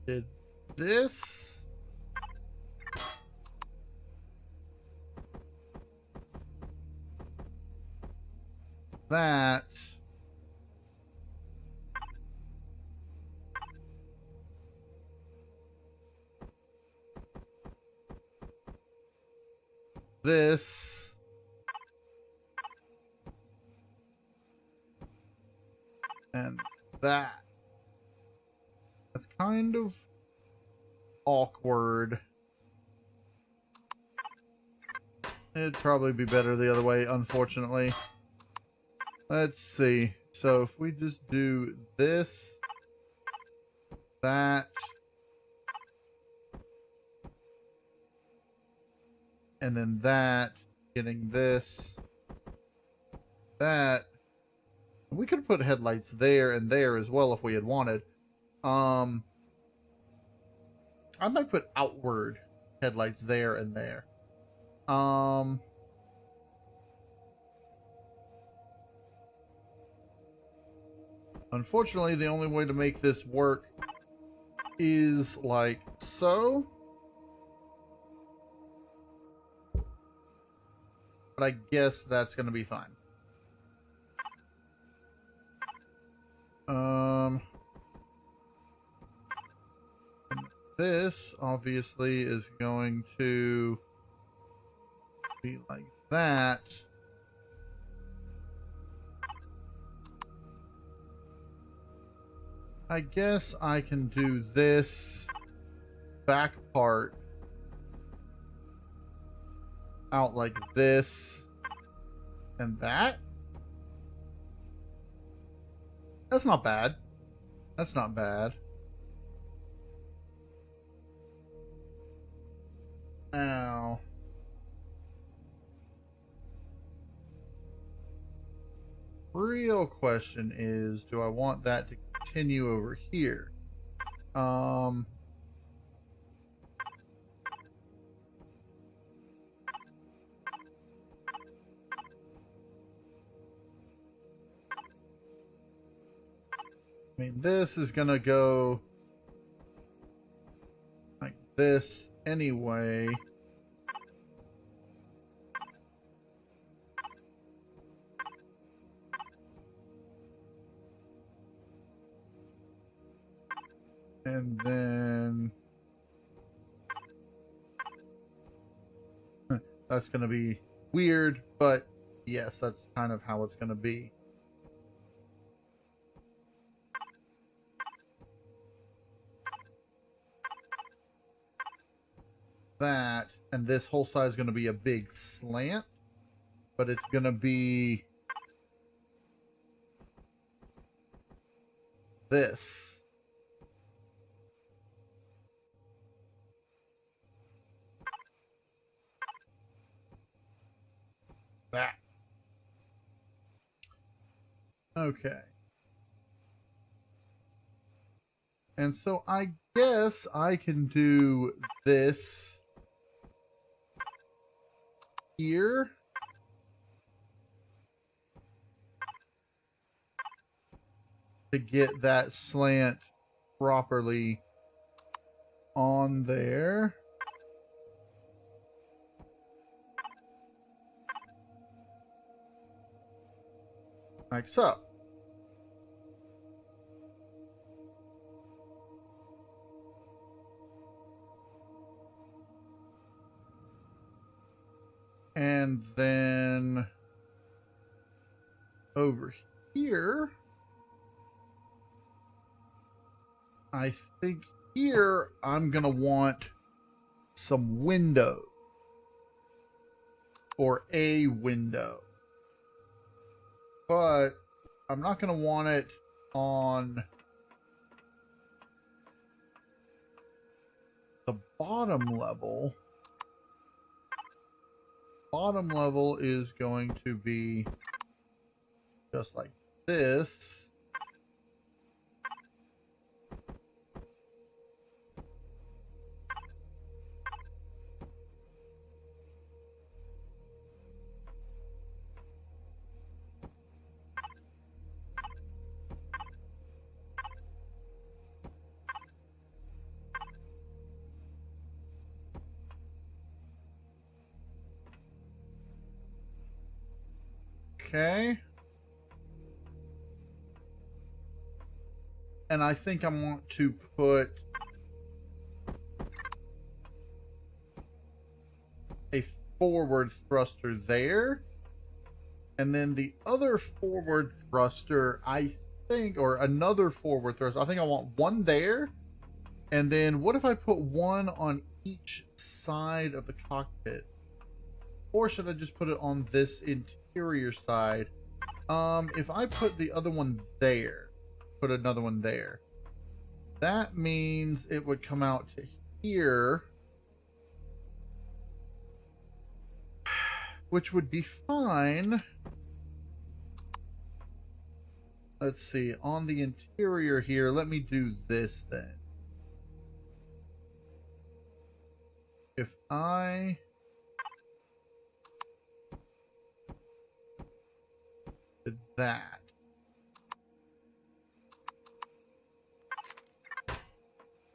did this? That. This. And that. That's kind of awkward. It'd probably be better the other way, unfortunately. Let's see. So if we just do this, that, and then that, getting this, that. We could put headlights there and there as well if we had wanted. I might put outward headlights there and there. Unfortunately, the only way to make this work is like so. But I guess that's going to be fine. This obviously is going to be like that. I guess I can do this back part out like this and that. That's not bad. That's not bad. Now, real question is, do I want that to continue over here? I mean, this is gonna go like this anyway. And then that's going to be weird, but yes, that's kind of how it's going to be. That, and this whole side is going to be a big slant, but it's going to be this. That. Okay. And so I guess I can do this here. To get that slant properly on there. Like so. And then over here, I think here I'm going to want some window or a window. But I'm not going to want it on the bottom level. Bottom level is going to be just like this. Okay. And I think I want to put a forward thruster there. And then the other forward thruster, I think, or another forward thruster, I think I want one there. And then what if I put one on each side of the cockpit? Or should I just put it on this interior side? If I put the other one there, put another one there, that means it would come out to here, which would be fine. Let's see, on the interior here, let me do this then. If I did that.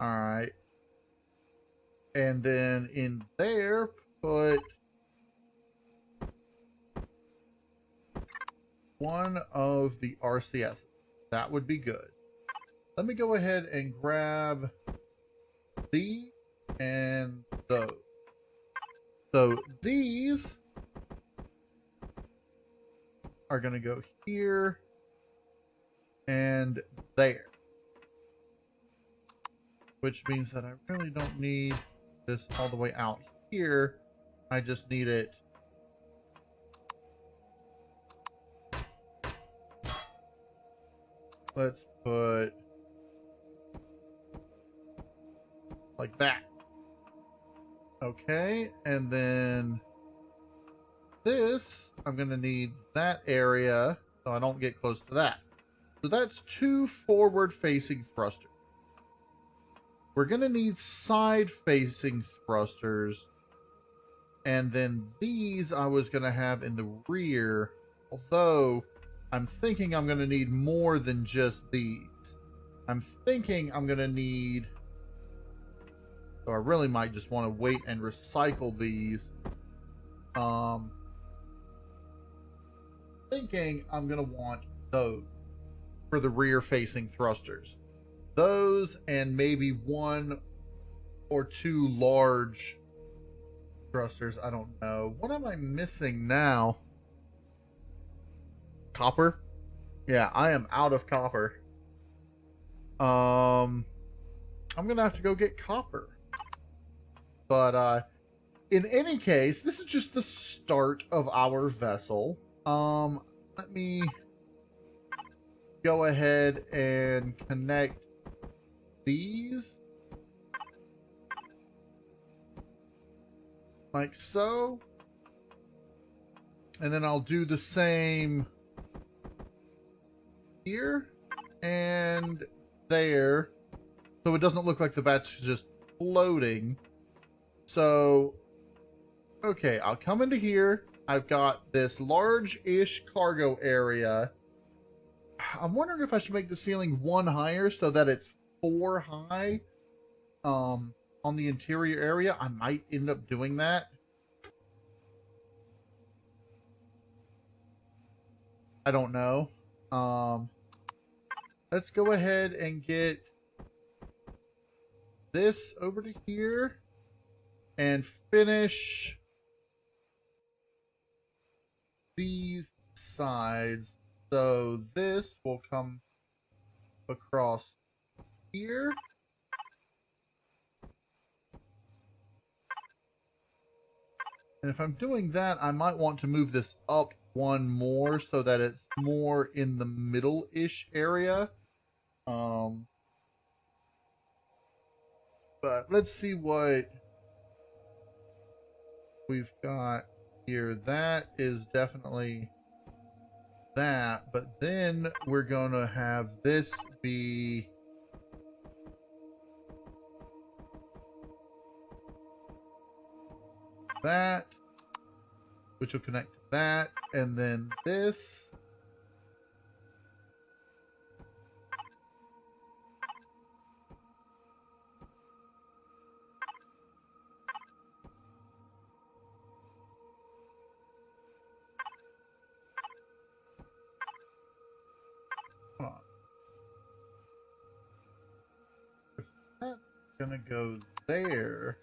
All right. And then in there, put one of the RCS. That would be good. Let me go ahead and grab these and those. So these are going to go here and there. Which means that I really don't need this all the way out here. I just need it let's put like that. Okay, and then this, I'm going to need that area so I don't get close to that. So that's two forward-facing thrusters. We're going to need side-facing thrusters. And then these I was going to have in the rear. Although, I'm thinking I'm going to need more than just these. I'm thinking I'm going to need... So I really might just want to wait and recycle these. Thinking I'm going to want those for the rear-facing thrusters. Those and maybe one or two large thrusters. I don't know. What am I missing now? Copper? Yeah, I am out of copper. I'm going to have to go get copper. But in any case, this is just the start of our vessel. Let me go ahead and connect these like so. And then I'll do the same here and there. So it doesn't look like the bat's just floating. So, okay, I'll come into here. I've got this large-ish cargo area. I'm wondering if I should make the ceiling 1 higher so that it's 4 high on the interior area. I might end up doing that. I don't know. Let's go ahead and get this over to here and finish these sides. So this will come across here. And if I'm doing that, I might want to move this up 1 more so that it's more in the middle-ish area. But let's see what we've got here. That is definitely that, but then we're going to have this be that, which will connect to that, and then this. If that's gonna go there,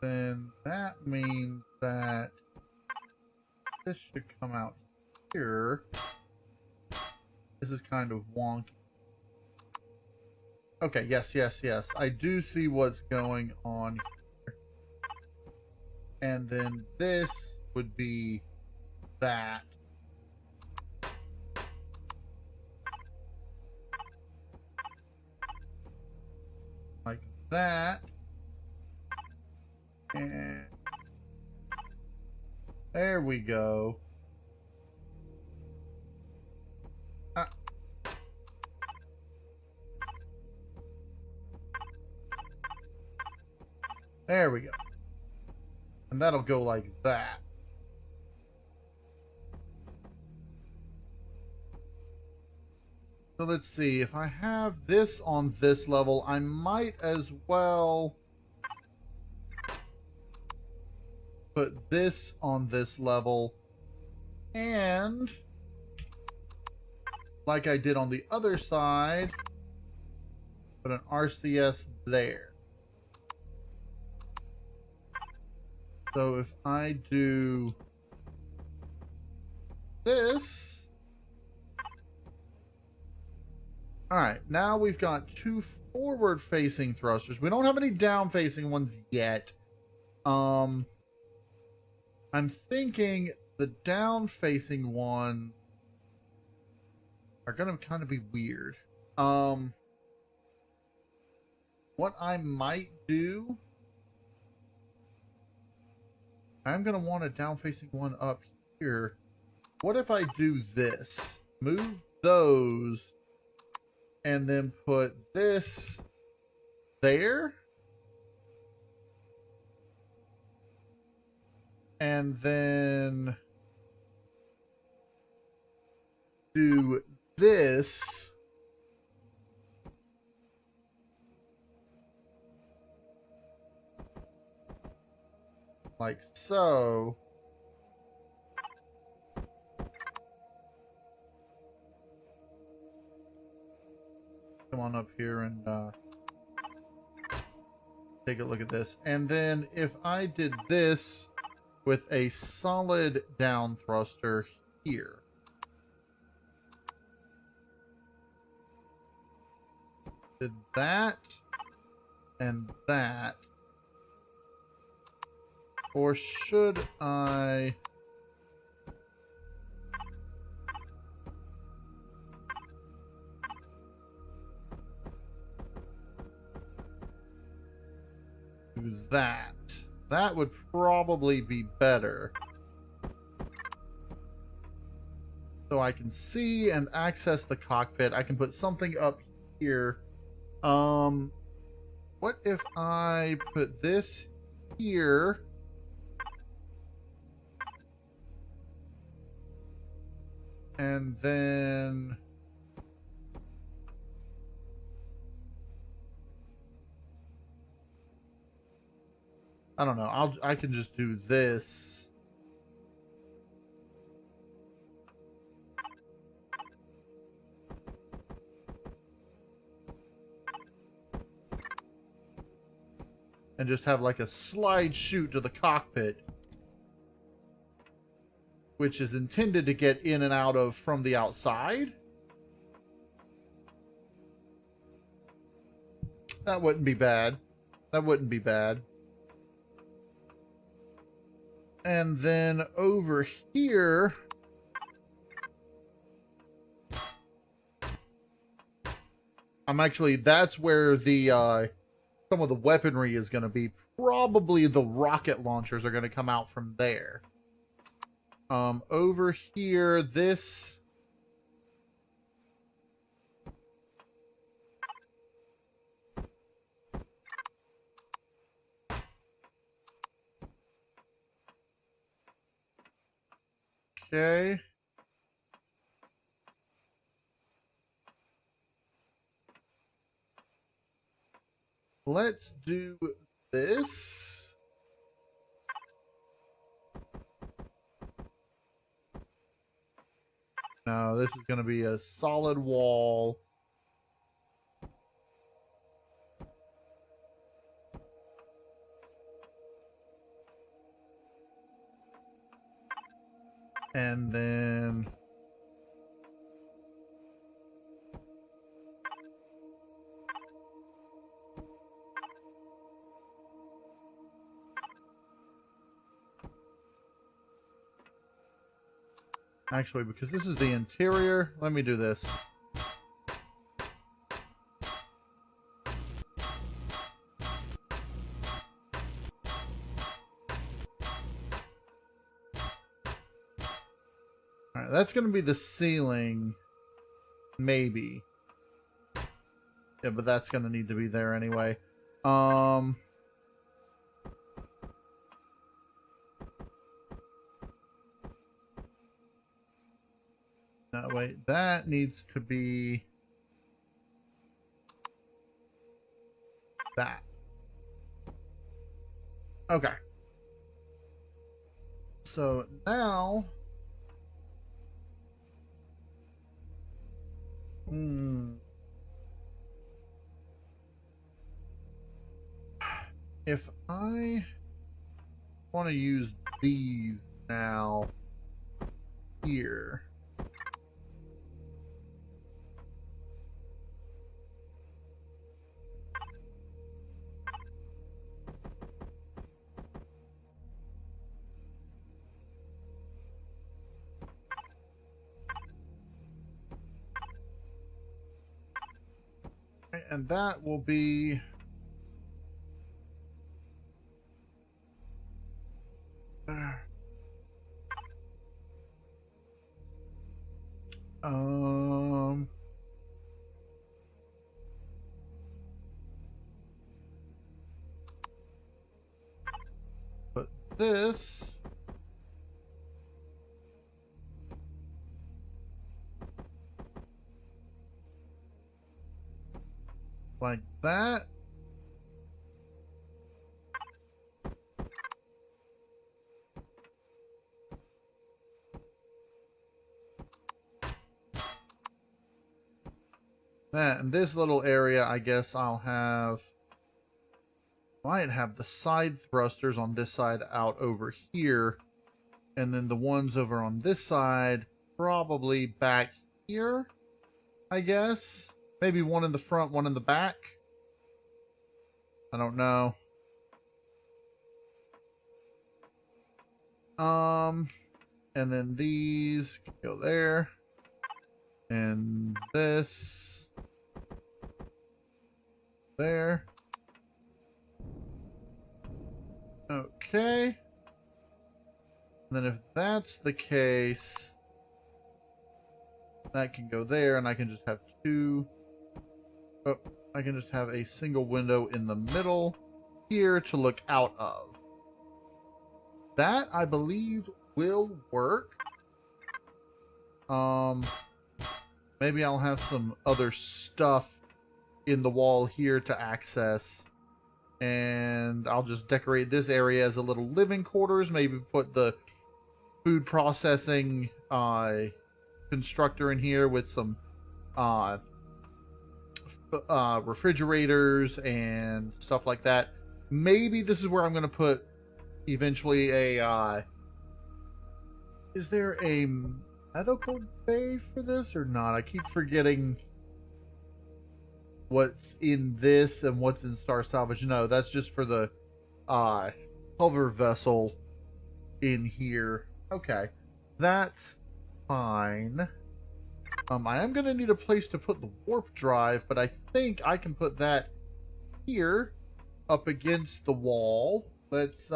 then that means that this should come out here. This is kind of wonky. Okay, yes. I do see what's going on here. And then this would be that. Like that. And there we go. There we go. And that'll go like that. So let's see. If I have this on this level, I might as well put this on this level. And like I did on the other side, put an RCS there. So if I do this, all right, now we've got 2 forward-facing thrusters. We don't have any down-facing ones yet. I'm thinking the down-facing one are gonna kind of be weird. What I might do, I'm going to want a down-facing one up here. What if I do this? Move those and then put this there? And then do this. Like so. Come on up here and take a look at this. And then if I did this with a solid down thruster here. Did that and that. Or should I do that. That would probably be better. So I can see and access the cockpit. I can put something up here. What if I put this here? And then I don't know. I can just do this. And just have like a slide chute to the cockpit, which is intended to get in and out of from the outside. That wouldn't be bad. That wouldn't be bad. And then over here, that's where the some of the weaponry is going to be. Probably the rocket launchers are going to come out from there. Over here, this... Okay. Let's do this. No, this is going to be a solid wall. And then... Actually, because this is the interior, let me do this. Alright, that's going to be the ceiling. Maybe. Yeah, but that's going to need to be there anyway. No, wait, that needs to be that. Okay. So now, if I want to use these now here. And that will be but this like that. That and this little area, I guess I'll have, might have the side thrusters on this side out over here, and then the ones over on this side probably back here, I guess. Maybe one in the front, one in the back. I don't know. And then these can go there. And this there. Okay. And then if that's the case, that can go there, and I can just have two. Oh, I can just have a single window in the middle here to look out of. That, I believe, will work. Maybe I'll have some other stuff in the wall here to access. And I'll just decorate this area as a little living quarters. Maybe put the food processing constructor in here with some refrigerators and stuff like that. Maybe this is where I'm going to put eventually a is there a medical bay for this or not? I keep forgetting what's in this and what's in Star Salvage. No, that's just for the hover vessel in here. Okay, that's fine. I am going to need a place to put the warp drive, but I think I can put that here up against the wall. Let's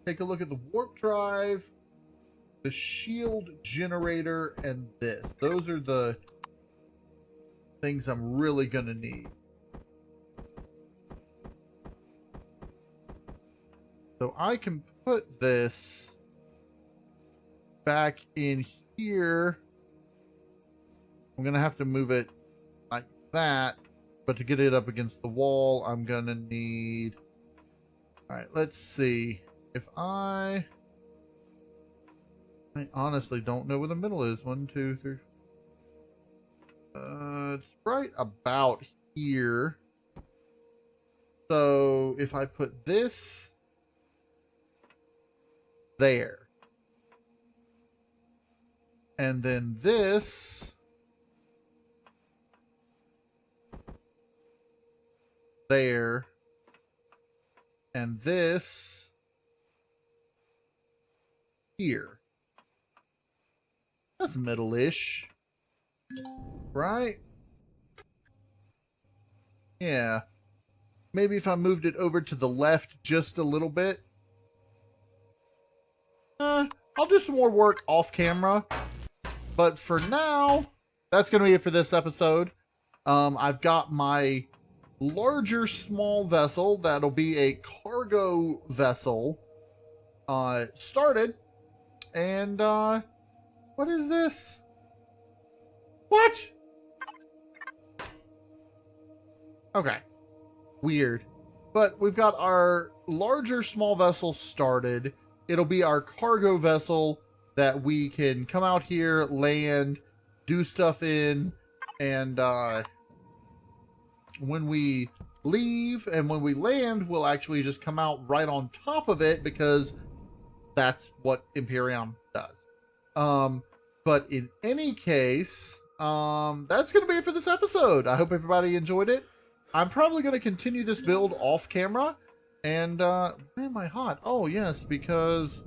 take a look at the warp drive, the shield generator, and this. Those are the things I'm really going to need. So I can put this back in here. I'm going to have to move it like that. But to get it up against the wall, I'm going to need... Alright, let's see. If I honestly don't know where the middle is. 1, 2, 3. It's right about here. So if I put this there. And then this there, and this here. That's middle-ish, right? Yeah. Maybe if I moved it over to the left just a little bit. I'll do some more work off camera. But for now, that's going to be it for this episode. I've got my larger small vessel that'll be a cargo vessel started. And what is this? What? Okay, weird. But we've got our larger small vessel started. It'll be our cargo vessel that we can come out here, land, do stuff in, and when we leave and when we land, we'll actually just come out right on top of it because that's what Empyrion does. But in any case, that's going to be it for this episode. I hope everybody enjoyed it. I'm probably going to continue this build off camera. And, why am I hot? Oh, yes, because...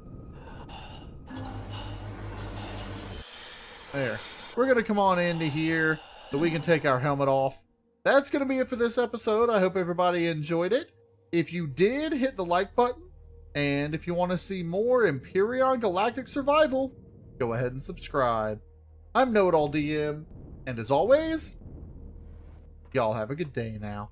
There. We're going to come on into here so we can take our helmet off. That's going to be it for this episode. I hope everybody enjoyed it. If you did, hit the like button. And if you want to see more Empyrion Galactic Survival, go ahead and subscribe. I'm KnowItAllDM. And as always, y'all have a good day now.